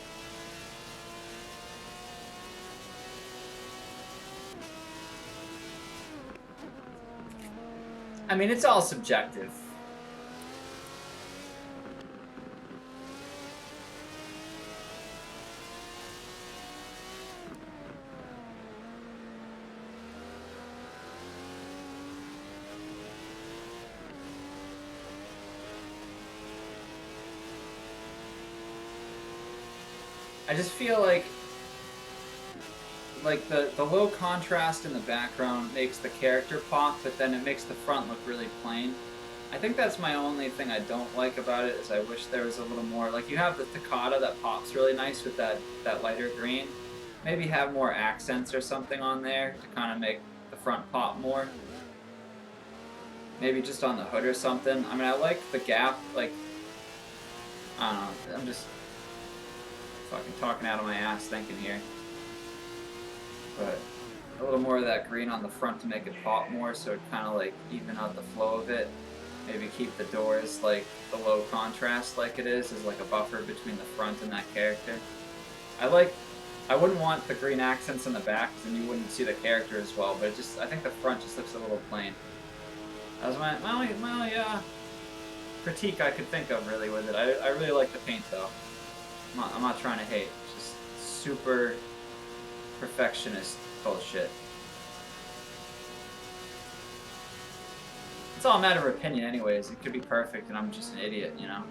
I mean, it's all subjective. I just feel like the low contrast in the background makes the character pop, but then it makes the front look really plain. I think that's my only thing I don't like about it, is I wish there was a little more, like you have the Takata that pops really nice with that lighter green. Maybe have more accents or something on there to kind of make the front pop more. Maybe just on the hood or something. I mean, I like the gap, like, I don't know, I'm just fucking talking out of my ass thinking here. But a little more of that green on the front to make it pop more, so it kind of like even out the flow of it. Maybe keep the doors like the low contrast like it is as like a buffer between the front and that character. I wouldn't want the green accents in the back, because then you wouldn't see the character as well, but I think the front just looks a little plain. That was my critique I could think of really with it. I really like the paint though. I'm not trying to hate. It's just super perfectionist bullshit. It's all a matter of opinion anyways. It could be perfect and I'm just an idiot, you know?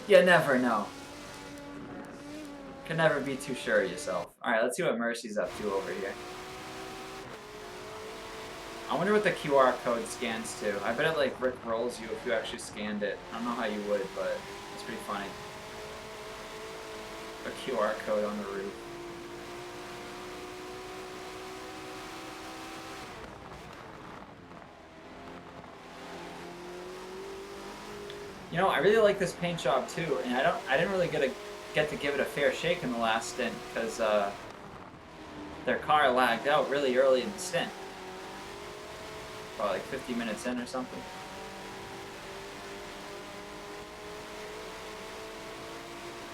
You never know. Can never be too sure of yourself. Alright, let's see what Mercy's up to over here. I wonder what the QR code scans to. I bet it like Rick rolls you if you actually scanned it. I don't know how you would, but it's pretty funny. A QR code on the roof. You know, I really like this paint job too, and I didn't really get to give it a fair shake in the last stint because their car lagged out really early in the stint. Probably like 50 minutes in or something.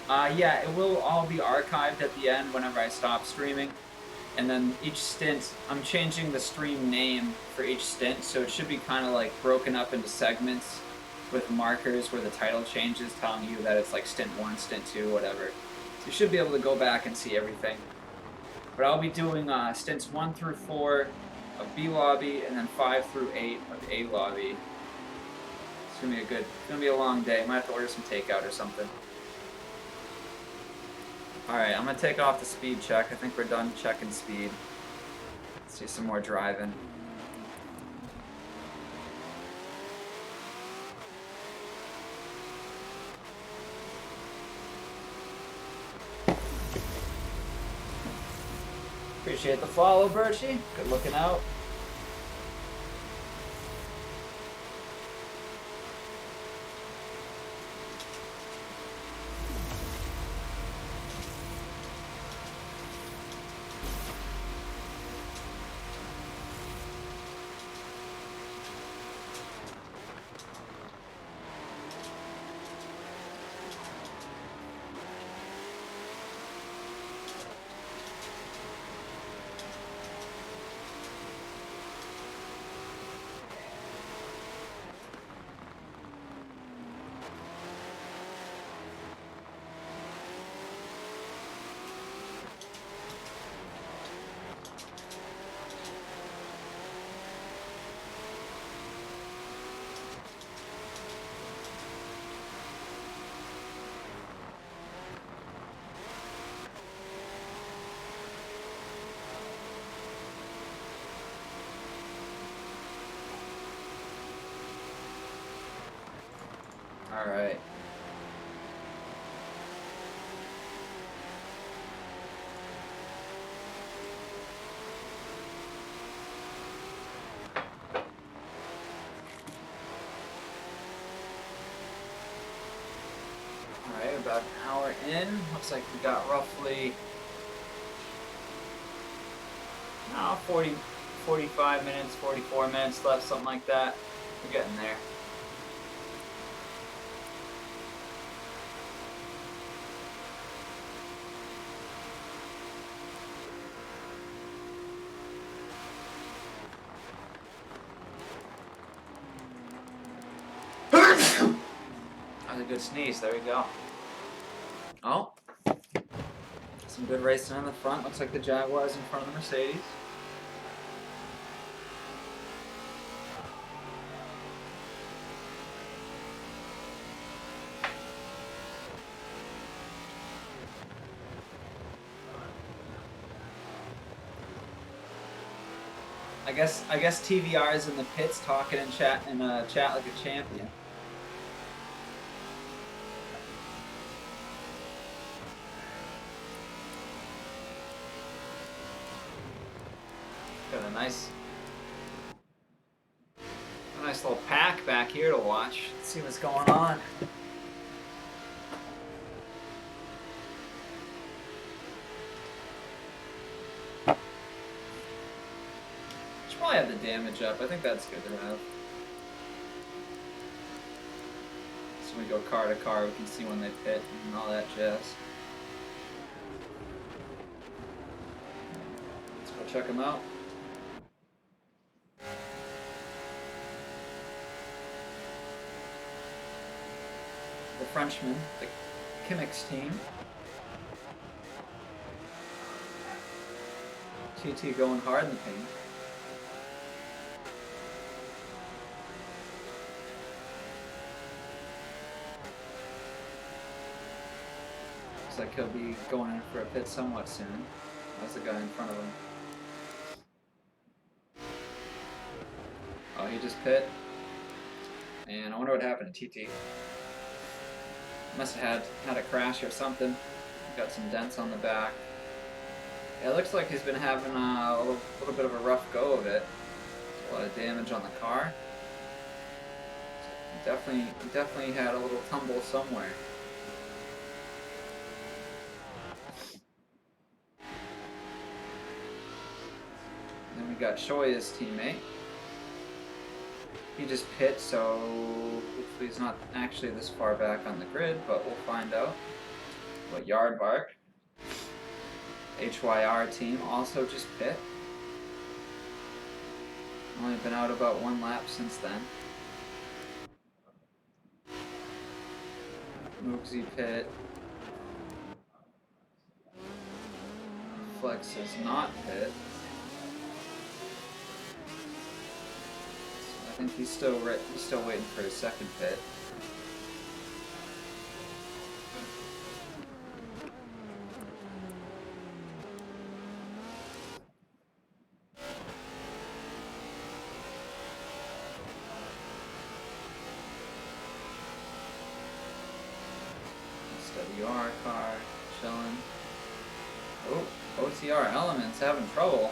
Yeah, it will all be archived at the end whenever I stop streaming. And then each stint, I'm changing the stream name for each stint, so it should be kind of like broken up into segments with markers where the title changes, telling you that it's like stint 1, stint 2, whatever. So you should be able to go back and see everything. But I'll be doing stints 1 through 4 of B lobby, and then 5 through 8 of A lobby. It's gonna be a long day. Might have to order some takeout or something. Alright, I'm gonna take off the speed check. I think we're done checking speed. Let's see some more driving. Appreciate the follow, Birchie. Good looking out. Alright. Alright, about an hour in. Looks like we got roughly 45 minutes, 44 minutes left, something like that. We're getting there. That was a good sneeze. There we go. Oh. Some good racing in the front. Looks like the Jaguar's in front of the Mercedes. I guess TVR is in the pits talking and chat like a champion. Got a nice little pack back here to watch. Let's see what's going on. Should probably have the damage up. I think that's good to have. So we go car to car, we can see when they pit and all that jazz. Let's go check them out. The Frenchman, the Kimmick's team. TT going hard in the paint. Looks like he'll be going in for a pit somewhat soon. That's the guy in front of him. Oh, he just pit. And I wonder what happened to TT. Must have had a crash or something. Got some dents on the back. Yeah, it looks like he's been having a little bit of a rough go of it. A lot of damage on the car. He definitely had a little tumble somewhere. Then we got Shoya's teammate. He just pit, so hopefully he's not actually this far back on the grid, but we'll find out. What Yardbark, HYR team also just pit. Only been out about 1 lap since then. Moogsy pit. Flex is not pit. I think he's still waiting for his second pit. AWR car chilling. Oh, OTR Elements having trouble.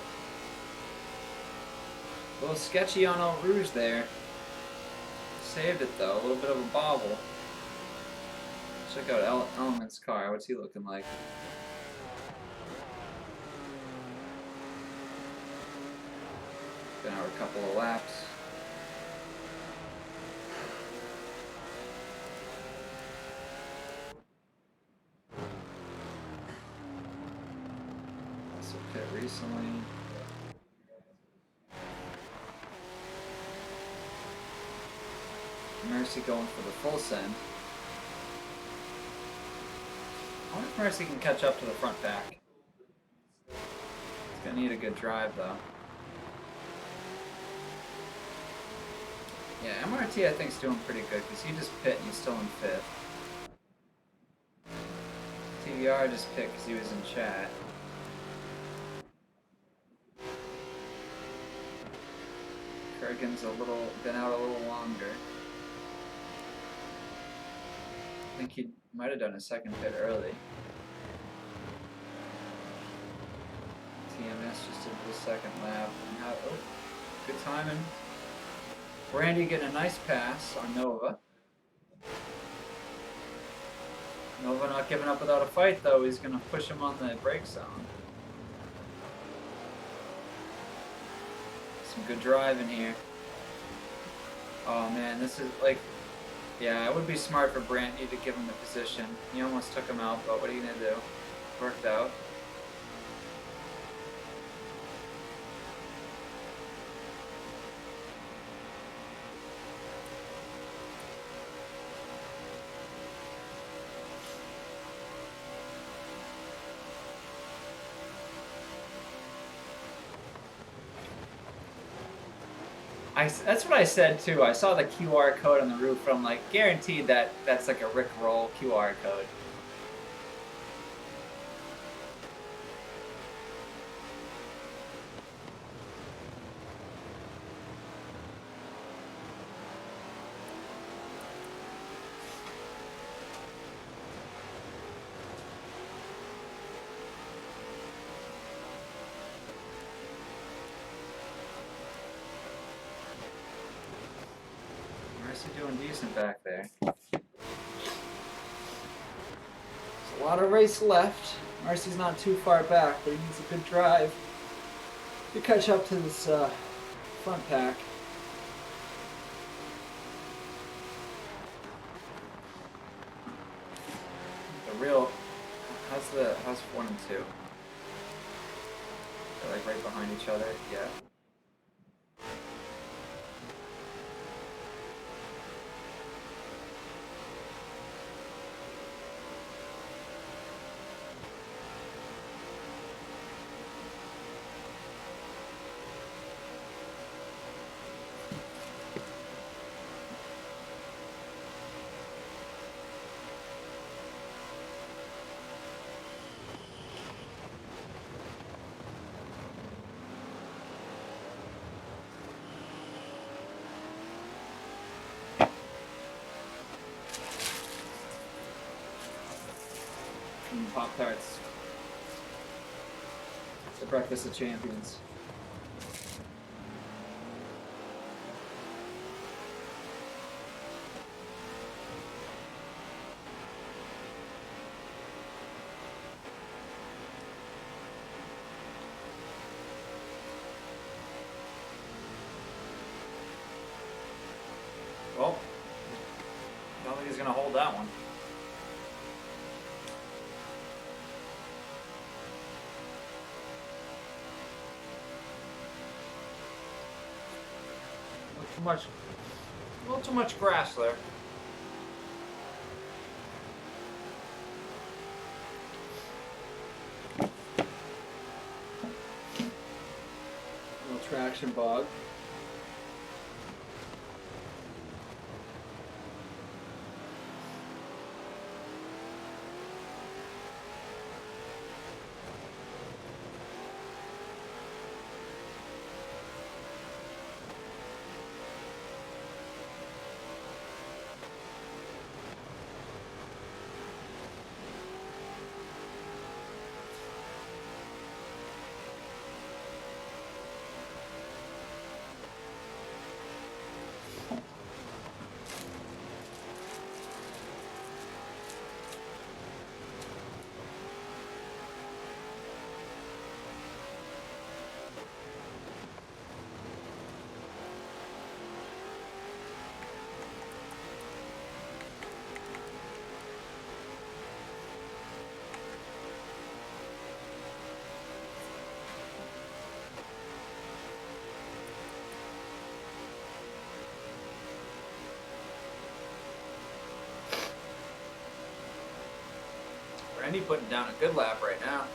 A little sketchy on Eau Rouge there. Saved it though, a little bit of a bobble. Check out Element's car, what's he looking like? Been out a couple of laps. Also pit recently. Mercy going for the full send. I wonder if Mercy can catch up to the front pack. He's gonna need a good drive though. Yeah, MRT I think is doing pretty good because he just pit and he's still in 5th. TVR just pit because he was in chat. Kurgan's been out a little longer. I think he might have done a second pit early. TMS just did the second lap. And now, oh, good timing. Brandy getting a nice pass on Nova. Nova not giving up without a fight though. He's going to push him on the brake zone. Some good driving here. Oh man, this is like... Yeah, it would be smart for Brandy to give him the position. He almost took him out, but what are you going to do? Worked out. That's what I said too. I saw the QR code on the roof, and I'm like, guaranteed that's like a Rickroll QR code. Marcy doing decent back there. There's a lot of race left. Marcy's not too far back, but he needs a good drive to catch up to this front pack. The real, how's 1 and 2? They're like right behind each other. Yeah. Pop-Tarts. It's the breakfast of champions. Well, I don't think he's going to hold that one. A little too much grass there. A little traction bog. Randy putting down a good lap right now.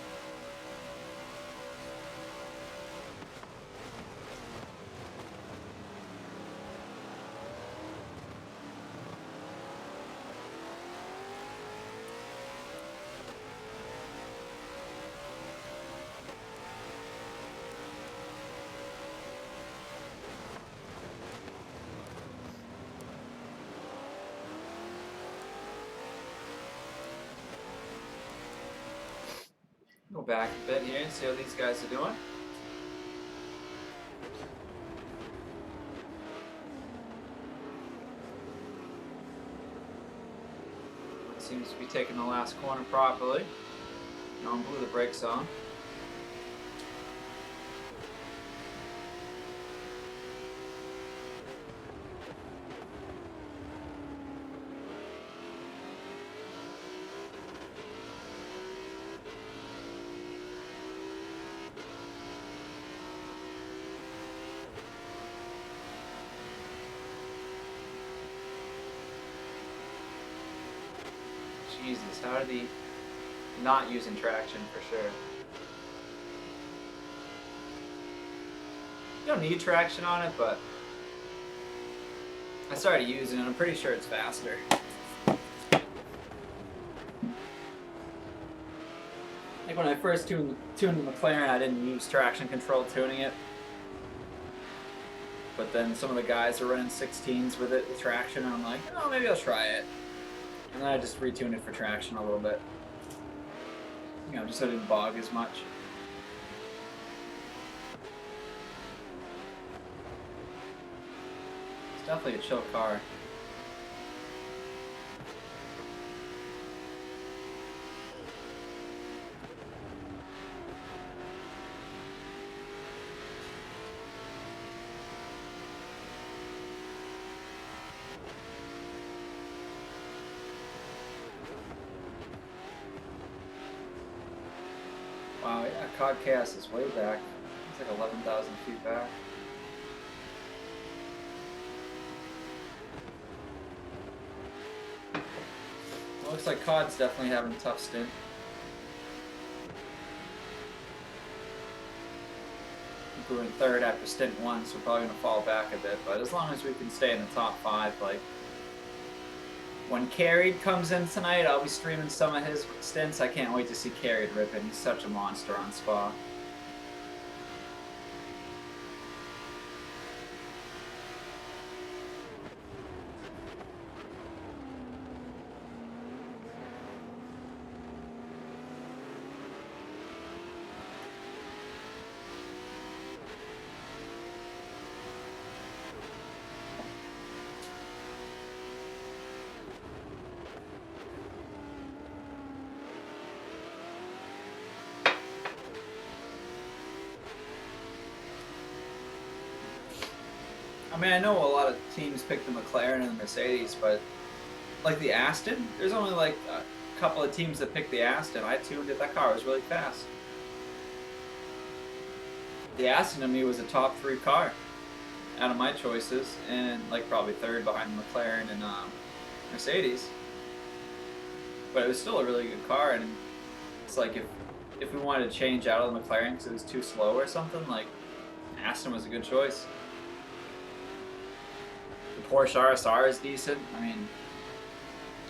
Go back a bit here and see how these guys are doing. One seems to be taking the last corner properly. No one blew the brakes on. Jesus, how are they not using traction for sure? You don't need traction on it, but I started using it. I'm pretty sure it's faster. Like when I first tuned the McLaren, I didn't use traction control tuning it. But then some of the guys are running 16s with it, with traction, and I'm like, oh, maybe I'll try it. And then I just retuned it for traction a little bit. You know, just so it didn't bog as much. It's definitely a chill car. Wow, yeah, Cod Chaos is way back. It's like 11,000 feet back. Well, looks like Cod's definitely having a tough stint. We're in third after stint 1, so we're probably going to fall back a bit. But as long as we can stay in the top 5, like, when Carried comes in tonight, I'll be streaming some of his stints. I can't wait to see Carried rip it. He's such a monster on Spa. I mean, I know a lot of teams pick the McLaren and the Mercedes, but like the Aston, there's only like a couple of teams that pick the Aston. I tuned it. That car was really fast. The Aston to me was a top 3 car out of my choices, and like probably third behind the McLaren and Mercedes. But it was still a really good car, and it's like if we wanted to change out of the McLaren because it was too slow or something, like Aston was a good choice. The Porsche RSR is decent. I mean,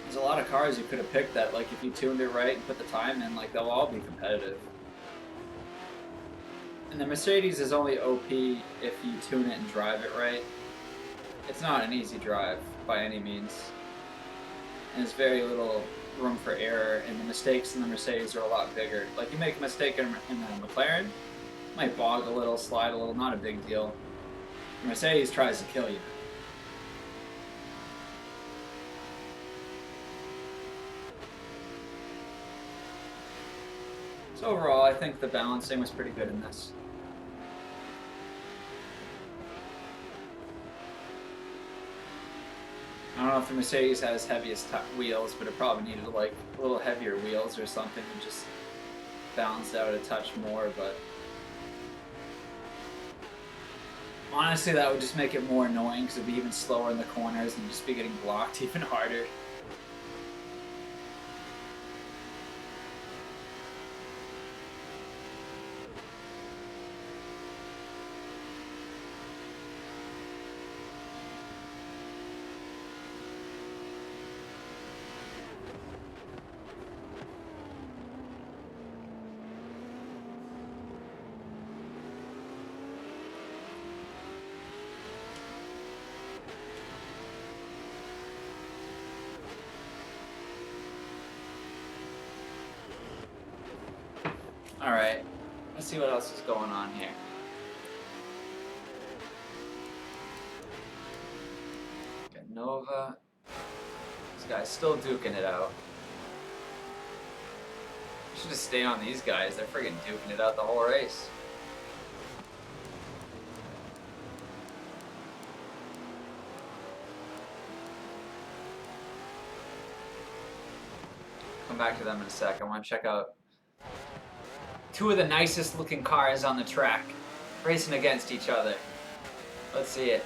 there's a lot of cars you could have picked that, like, if you tuned it right and put the time in, like, they'll all be competitive. And the Mercedes is only OP if you tune it and drive it right. It's not an easy drive by any means. And there's very little room for error, and the mistakes in the Mercedes are a lot bigger. Like, you make a mistake in the McLaren, might bog a little, slide a little, not a big deal. The Mercedes tries to kill you. So overall, I think the balancing was pretty good in this. I don't know if the Mercedes has heaviest wheels, but it probably needed like a little heavier wheels or something to just balance out a touch more, but honestly that would just make it more annoying because it'd be even slower in the corners and just be getting blocked even harder. Alright, let's see what else is going on here. Got Nova. This guy's still duking it out. I should just stay on these guys. They're friggin' duking it out the whole race. Come back to them in a sec. I want to check out two of the nicest looking cars on the track racing against each other. Let's see it.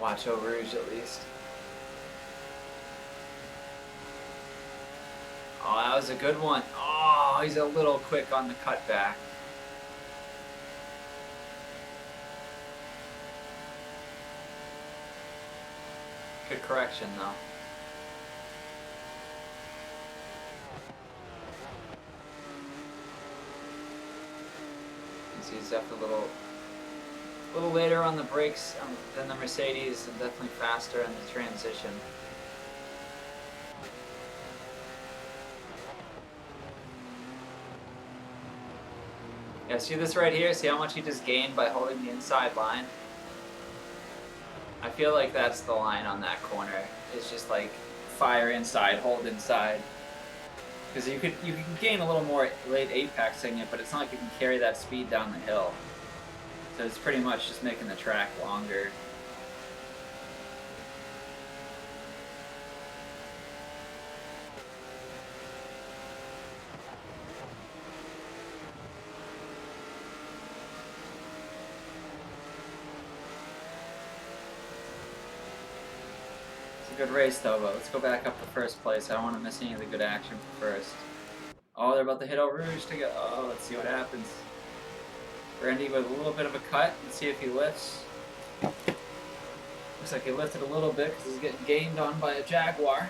Watch Eau Rouge at least. Oh, that was a good one. Oh, he's a little quick on the cutback. Good correction though. He's definitely a little later on the brakes than the Mercedes, and definitely faster in the transition. Yeah, see this right here? See how much he just gained by holding the inside line? I feel like that's the line on that corner. It's just like fire inside, hold inside. Because you can gain a little more late apexing it, but it's not like you can carry that speed down the hill. So it's pretty much just making the track longer. good race though, but let's go back up to first place. I don't want to miss any of the good action for first. Oh, they're about to hit Eau Rouge to get. Oh, let's see what happens. Brandy with a little bit of a cut. Let's see if he lifts. Looks like he lifted a little bit because he's getting gained on by a Jaguar.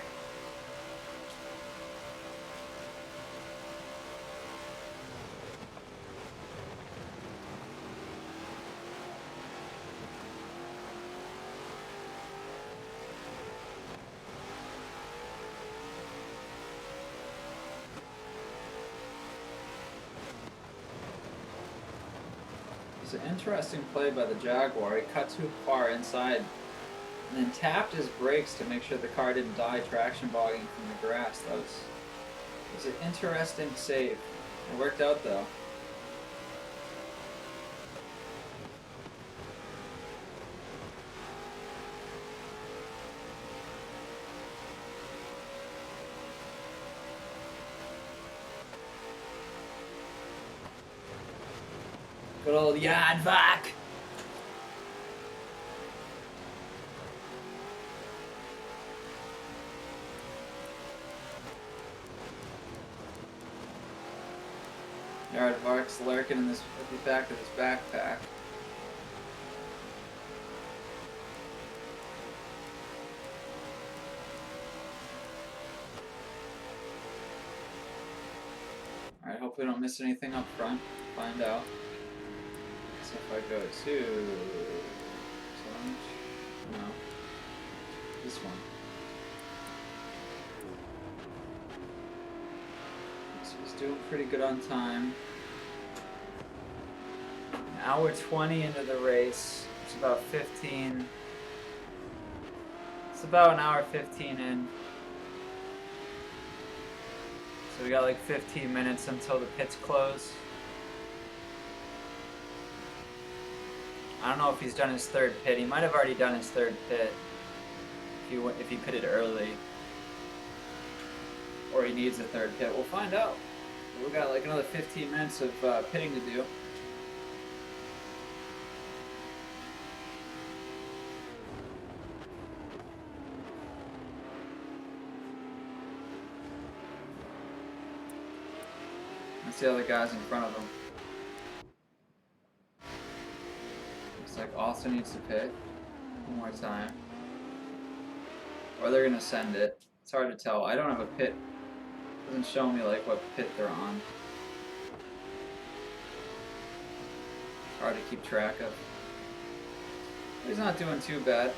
It's an interesting play by the Jaguar. He cut too far inside and then tapped his brakes to make sure the car didn't die traction bogging from the grass. That was an interesting save. It worked out though. Good old Yadvac! Yardvark's lurking in this at the back of his backpack. Alright, hopefully we don't miss anything up front. Find out. So if I go to challenge, no, this one. So he's doing pretty good on time. An hour 20 into the race. It's about 15. It's about an hour 15 in. So we got like 15 minutes until the pits close. I don't know if he's done his third pit. He might have already done his third pit if he pitted early. Or he needs a third pit. We'll find out. We've got like another 15 minutes of pitting to do. Let's see the other guys in front of him. Looks like Austin needs to pit one more time. Or they're gonna send it. It's hard to tell. I don't have a pit. It doesn't show me like what pit they're on. It's hard to keep track of. He's not doing too bad.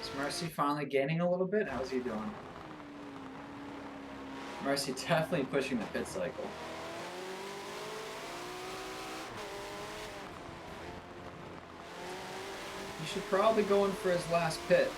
Is Mercy finally gaining a little bit? How's he doing? Mercy definitely pushing the pit cycle. He should probably go in for his last pit.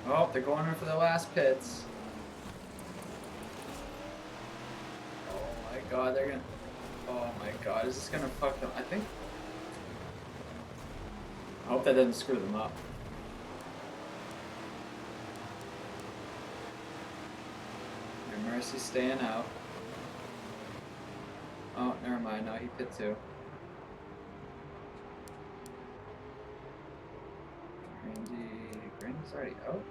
Oh, they're going in for the last pits. Oh my god, they're gonna... Oh my god, is this gonna fuck them? I think... I hope that doesn't screw them up. Your Mercy's staying out. Oh, never mind, no, he pit too. Grandy's already out?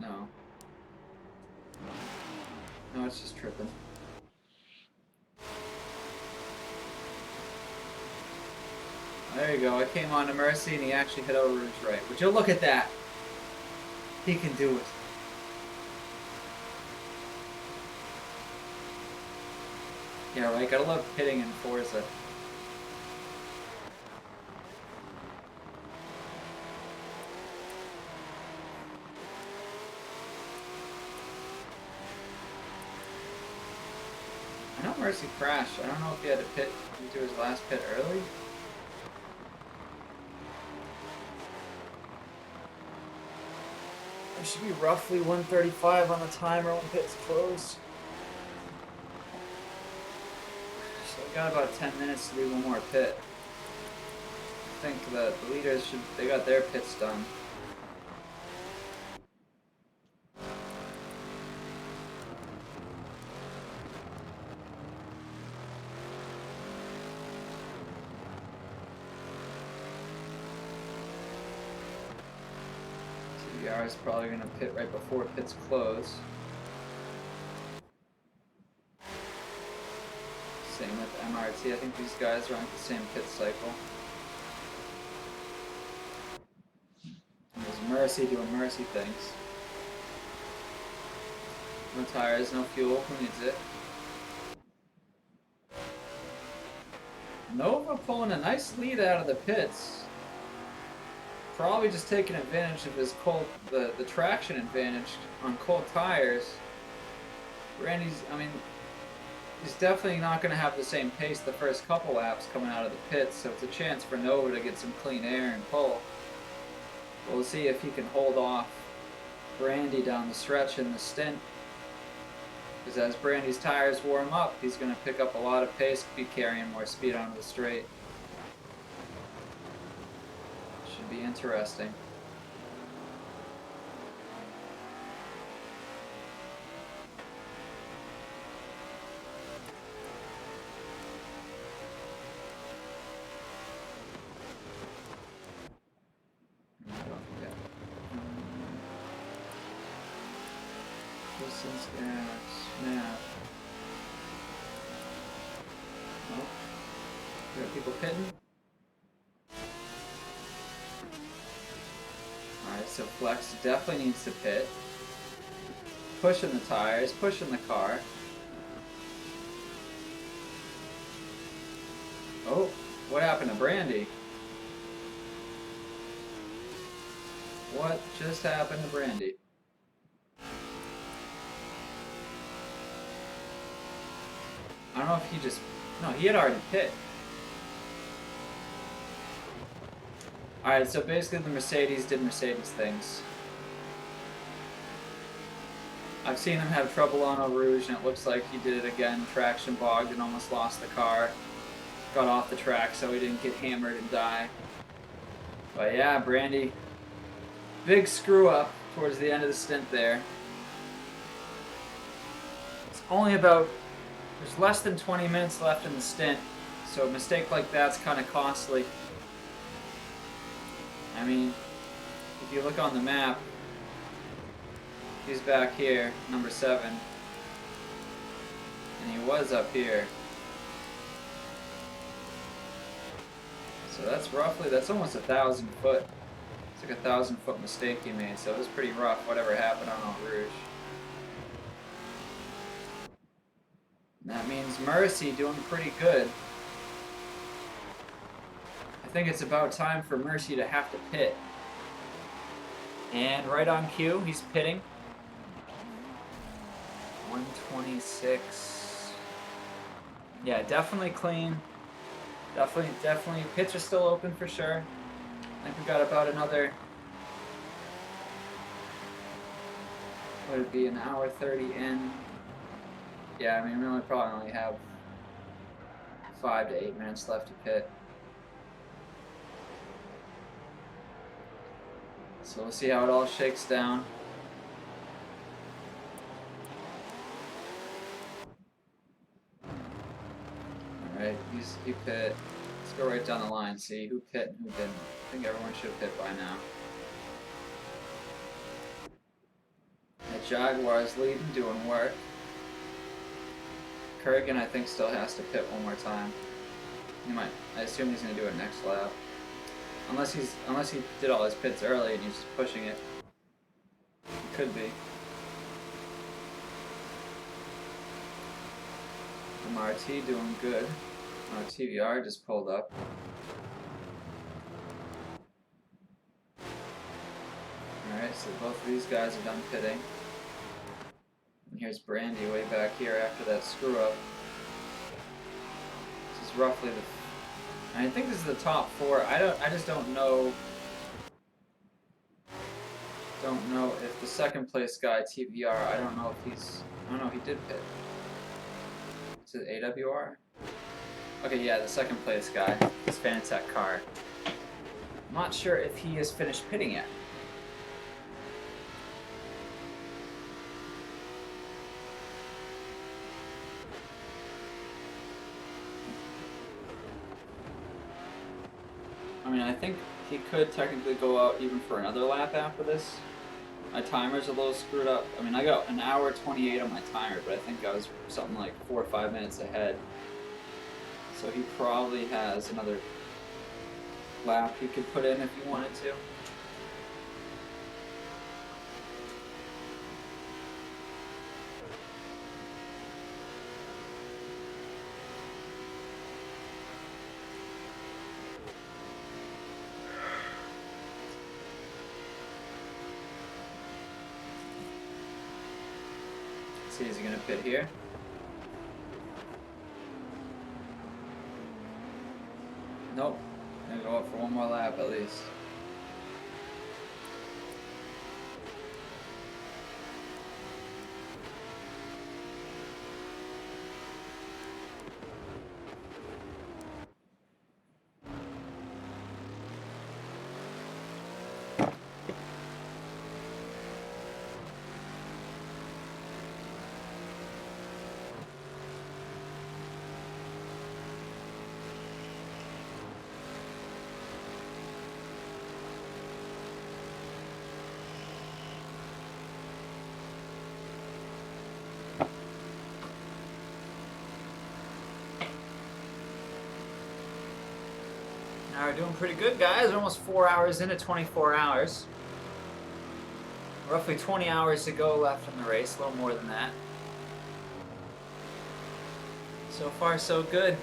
No. No, it's just tripping. There you go. I came on to Mercy and he actually hit Eau Rouge right. Would you look at that? He can do it. Yeah, right. Gotta love pitting in Forza. I know Mercy crashed. I don't know if he had to pit into his last pit early. There should be roughly 1:35 on the timer when pit's closed. So we got about 10 minutes to do one more pit. I think the leaders they got their pits done. AWR is probably going to pit right before pits close. Same with MRT. I think these guys are on the same pit cycle. There's Mercy doing Mercy things. No tires, no fuel. Who needs it? Nova pulling a nice lead out of the pits. Probably just taking advantage of his cold, the traction advantage on cold tires. Randy's, I mean, he's definitely not going to have the same pace the first couple laps coming out of the pits, so it's a chance for Nova to get some clean air and pull. We'll see if he can hold off Brandy down the stretch in the stint. Because as Brandy's tires warm up, he's going to pick up a lot of pace, be carrying more speed onto the straight. Should be interesting. Distance snap. Oh, we got people pitting. Alright, so Flex definitely needs to pit. Pushing the tires, pushing the car. Oh, what happened to Brandy? What just happened to Brandy? I don't know if he just... No, he had already pit. Alright, so basically the Mercedes did Mercedes things. I've seen him have trouble on Eau Rouge, and it looks like he did it again. Traction bogged and almost lost the car. Got off the track so he didn't get hammered and die. But yeah, Brandy, big screw up towards the end of the stint there. It's only about... There's less than 20 minutes left in the stint, so a mistake like that's kind of costly. I mean, if you look on the map, he's back here, number 7, and he was up here. So that's roughly, that's almost 1,000 foot. It's like 1,000 foot mistake he made, so it was pretty rough, whatever happened on Eau Rouge. And that means Mercy doing pretty good. I think it's about time for Mercy to have to pit. And right on cue, he's pitting. 126. Yeah, definitely clean. Definitely. Pits are still open for sure. I think we got about another... What would it be, an hour 30 in? Yeah, I mean, we probably only have 5 to 8 minutes left to pit. So we'll see how it all shakes down. Alright, he pit. Let's go right down the line, see who pit and who didn't. I think everyone should have pit by now. The Jaguar's leading, doing work. Kurgan, I think, still has to pit one more time. He might. I assume he's going to do it next lap. Unless he did all his pits early and he's just pushing it. Could be. MRT doing good. TVR just pulled up. Alright, so both of these guys are done pitting. And here's Brandy way back here after that screw up. This is roughly the... I think this is the top 4. I just don't know if the second place guy, TVR, I don't know he did pit. Is it AWR? Okay, yeah, the second place guy, his Fanatec car. I'm not sure if he has finished pitting yet. I mean, I think he could technically go out even for another lap after this. My timer's a little screwed up. I mean, I got an hour 28 on my timer, but I think I was something like 4 or 5 minutes ahead. So he probably has another lap he could put in if he wanted to. See, is he gonna pit here? Nope. Gonna go up for one more lap at least. Now we're doing pretty good, guys. We're almost 4 hours into 24 hours. Roughly 20 hours to go left in the race, a little more than that. So far, so good.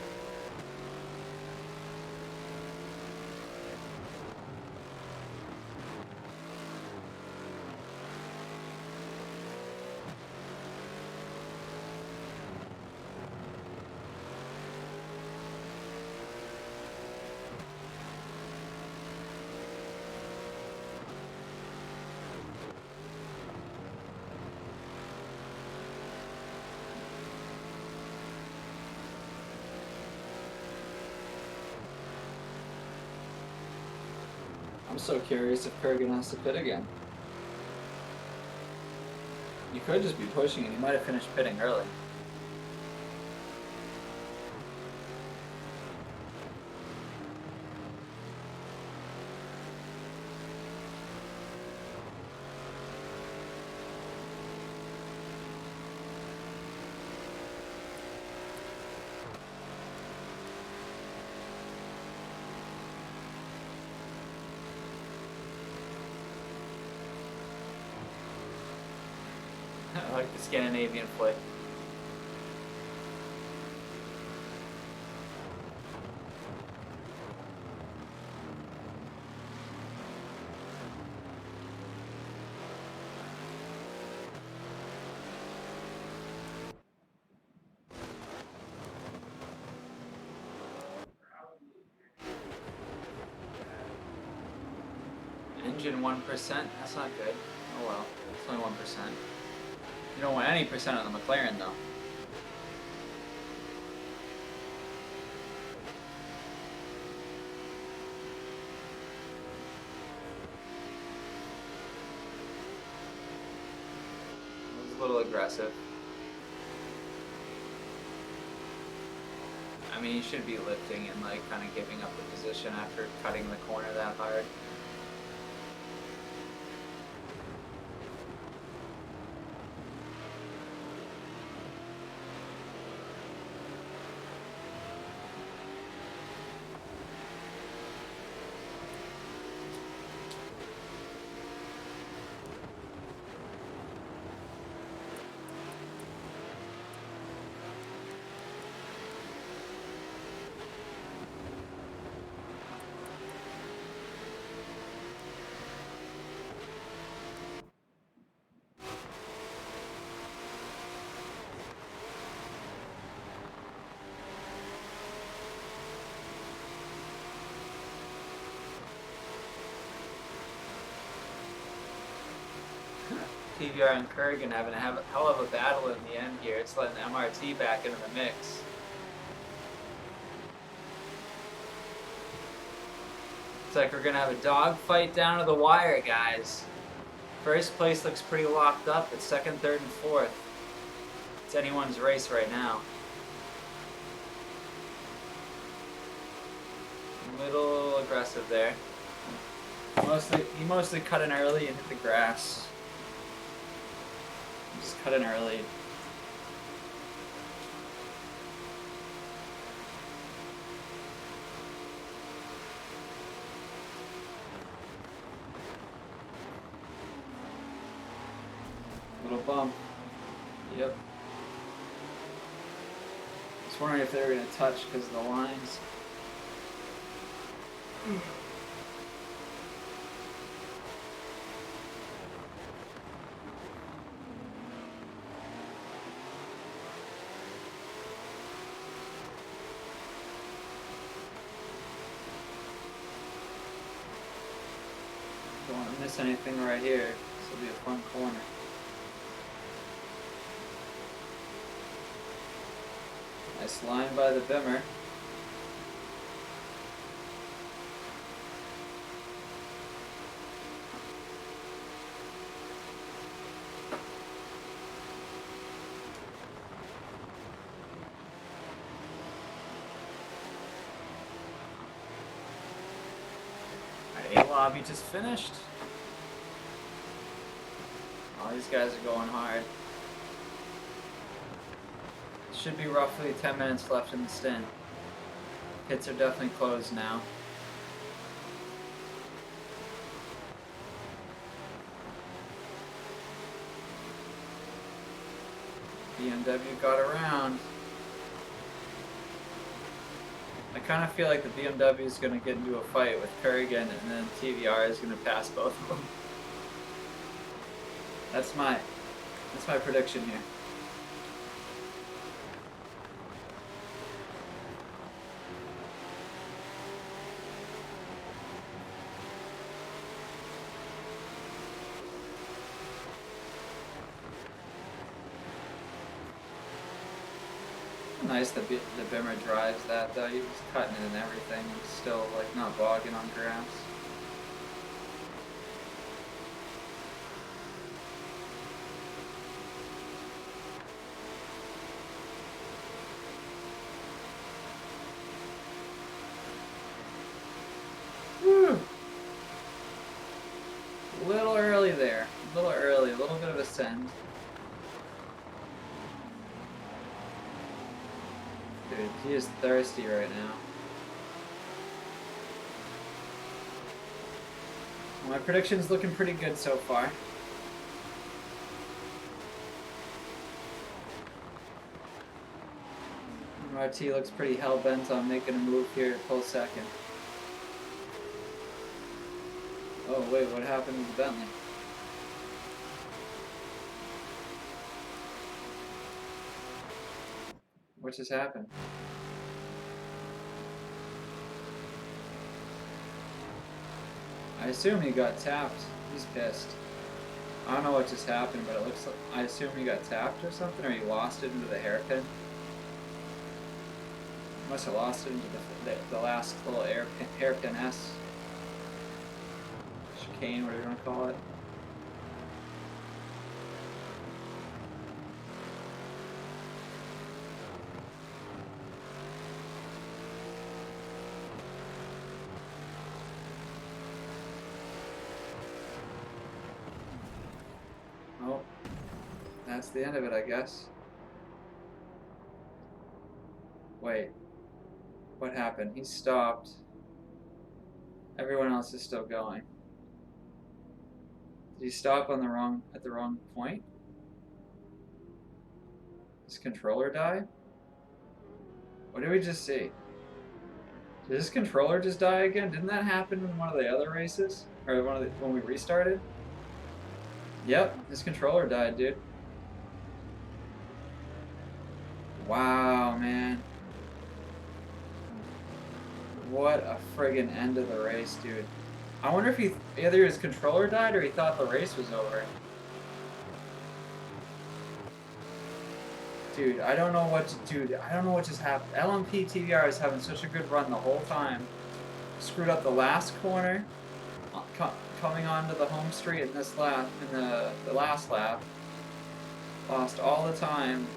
I'm so curious if Kurgan has to pit again. You could just be pushing and he might have finished pitting early. I like the Scandinavian flick. Engine 1%, that's not good. Oh well, it's only 1%. You don't want any percent on the McLaren though. It was a little aggressive. I mean, you should be lifting and like kind of giving up the position after cutting the corner that hard. TVR and Kurgan having a hell of a battle in the end here. It's letting MRT back into the mix. Looks like we're going to have a dog fight down to the wire, guys. First place looks pretty locked up. It's second, third, and fourth. It's anyone's race right now. A little aggressive there. He mostly cut in early and hit the grass. Just cut in early. Little bump. Yep. Just wondering if they were going to touch because of the lines. Don't want to miss anything right here. This will be a fun corner. Nice line by the Bimmer. Lobby just finished. All these guys are going hard. Should be roughly 10 minutes left in the stint. Pits are definitely closed now. BMW got around. I kind of feel like the BMW is going to get into a fight with Kurgan, and then TVR is going to pass both of them. That's my prediction here. Nice the Bimmer drives that though. He was cutting it and everything and still like not bogging on grass. Whew. A little early there. A little early, a little bit of a send. Dude, he is thirsty right now. My prediction's looking pretty good so far. RT looks pretty hell-bent on making a move here at full second. Oh wait, what happened to the Bentley? What just happened? I assume he got tapped. He's pissed. I don't know what just happened, but it looks like I assume he got tapped or something, or he lost it into the hairpin. Must have lost it into the last little hairpin S. Chicane, whatever you want to call it. Oh, that's the end of it, I guess. Wait, what happened? He stopped. Everyone else is still going. Did he stop on at the wrong point? His controller die? What did we just see? Did his controller just die again? Didn't that happen in one of the other races? Or when we restarted? Yep, his controller died, dude. Wow, man. What a friggin' end of the race, dude. I wonder if either his controller died or he thought the race was over. Dude, I don't know what to do. I don't know what just happened. LMP TVR is having such a good run the whole time. Screwed up the last corner, coming onto the home straight in this lap, in the last lap. Lost all the time,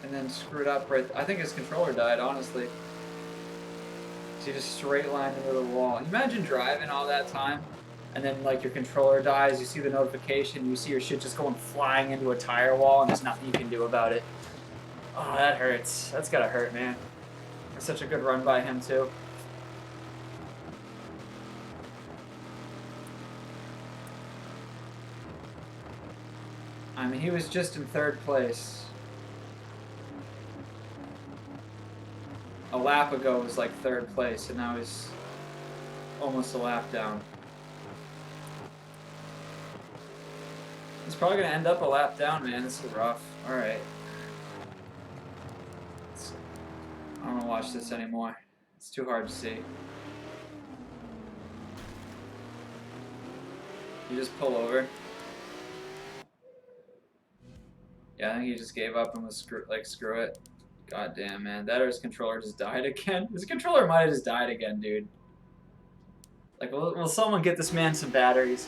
and then screwed up right. I think his controller died, honestly. So he just straight lined into the wall. Imagine driving all that time, and then like your controller dies. You see the notification. You see your shit just going flying into a tire wall, and there's nothing you can do about it. Oh, that hurts. That's gotta hurt, man. It's such a good run by him too. I mean, he was just in third place. A lap ago was like third place, and now he's almost a lap down. He's probably gonna end up a lap down, man. This is rough. Alright. I don't wanna watch this anymore. It's too hard to see. You just pull over. Yeah, I think he just gave up and was screw it. God damn, man. That or his controller just died again. His controller might have just died again, dude. Like, will someone get this man some batteries?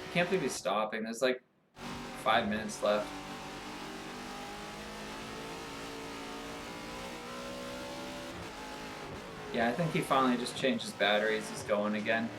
I can't believe he's stopping. There's like 5 minutes left. Yeah, I think he finally just changed his batteries. He's going again.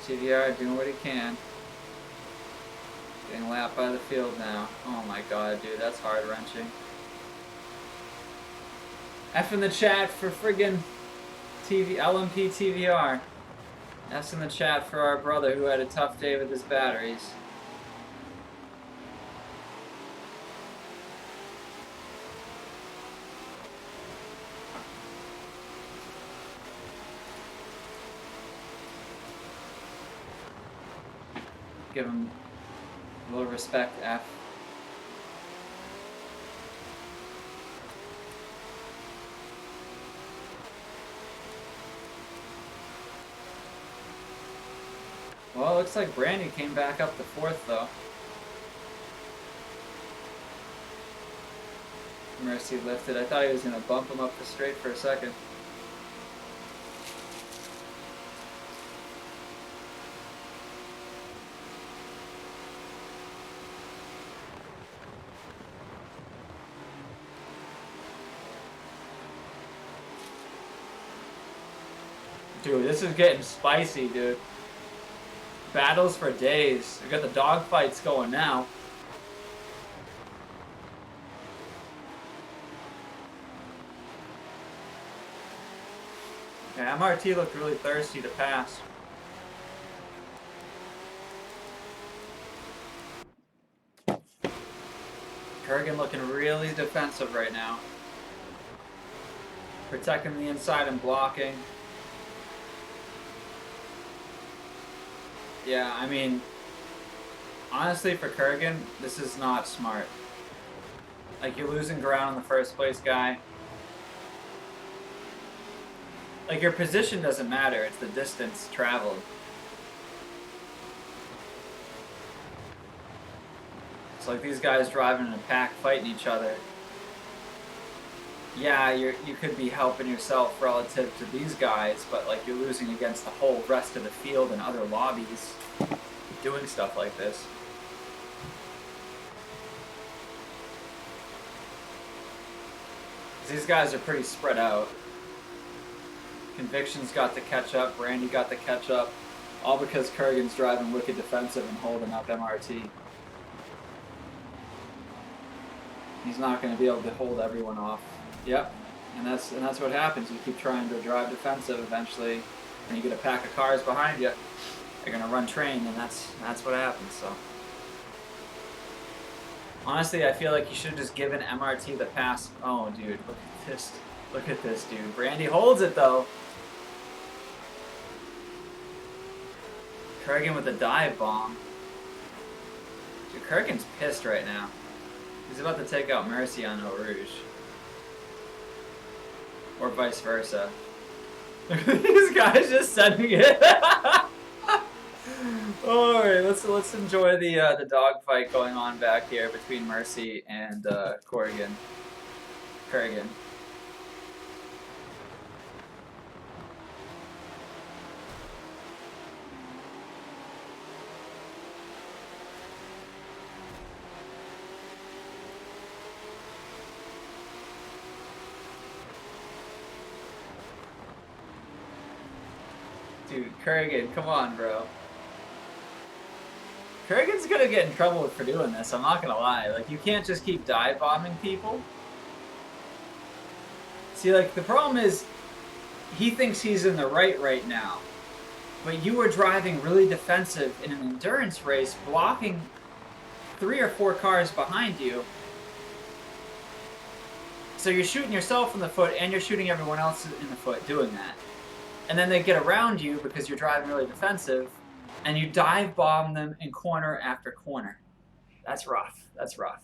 TVR doing what he can. Getting lapped by the field now. Oh my god, dude, that's heart-wrenching. F in the chat for friggin' LMP TVR. F's in the chat for our brother who had a tough day with his batteries. Give him a little respect, F. Well, it looks like Brandy came back up to 4th, though. Mercy lifted. I thought he was going to bump him up the straight for a second. Dude, this is getting spicy, dude. Battles for days. We got the dog fights going now. Yeah, MRT looked really thirsty to pass. Kurgan looking really defensive right now. Protecting the inside and blocking. Yeah, I mean, honestly, for Kurgan, this is not smart. Like, you're losing ground on the first place guy. Like, your position doesn't matter, it's the distance traveled. It's like these guys driving in a pack fighting each other. Yeah, you could be helping yourself relative to these guys, but like you're losing against the whole rest of the field and other lobbies doing stuff like this. These guys are pretty spread out. Conviction's got to catch up, Brandy got to catch up, all because Kurgan's driving wicked defensive and holding up MRT. He's not going to be able to hold everyone off. Yep, and that's what happens. You keep trying to drive defensive. Eventually, when you get a pack of cars behind you, they're going to run train, and that's what happens. So, honestly, I feel like you should have just given MRT the pass. Oh, dude, look at this. Look at this, dude. Brandy holds it though. Kurgan with a dive bomb. Dude, Kurgan's pissed right now. He's about to take out Mercy on Eau Rouge. Or vice versa. These guys just sending it. Alright, let's enjoy the dogfight going on back here between Mercy and Kurgan. Dude, Kurgan, come on, bro. Kurgan's gonna get in trouble for doing this, I'm not gonna lie. Like, you can't just keep dive bombing people. See, like, the problem is, he thinks he's in the right now. But you were driving really defensive in an endurance race, blocking 3 or 4 cars behind you. So you're shooting yourself in the foot, and you're shooting everyone else in the foot doing that. And then they get around you because you're driving really defensive, and you dive bomb them in corner after corner. That's rough. That's rough.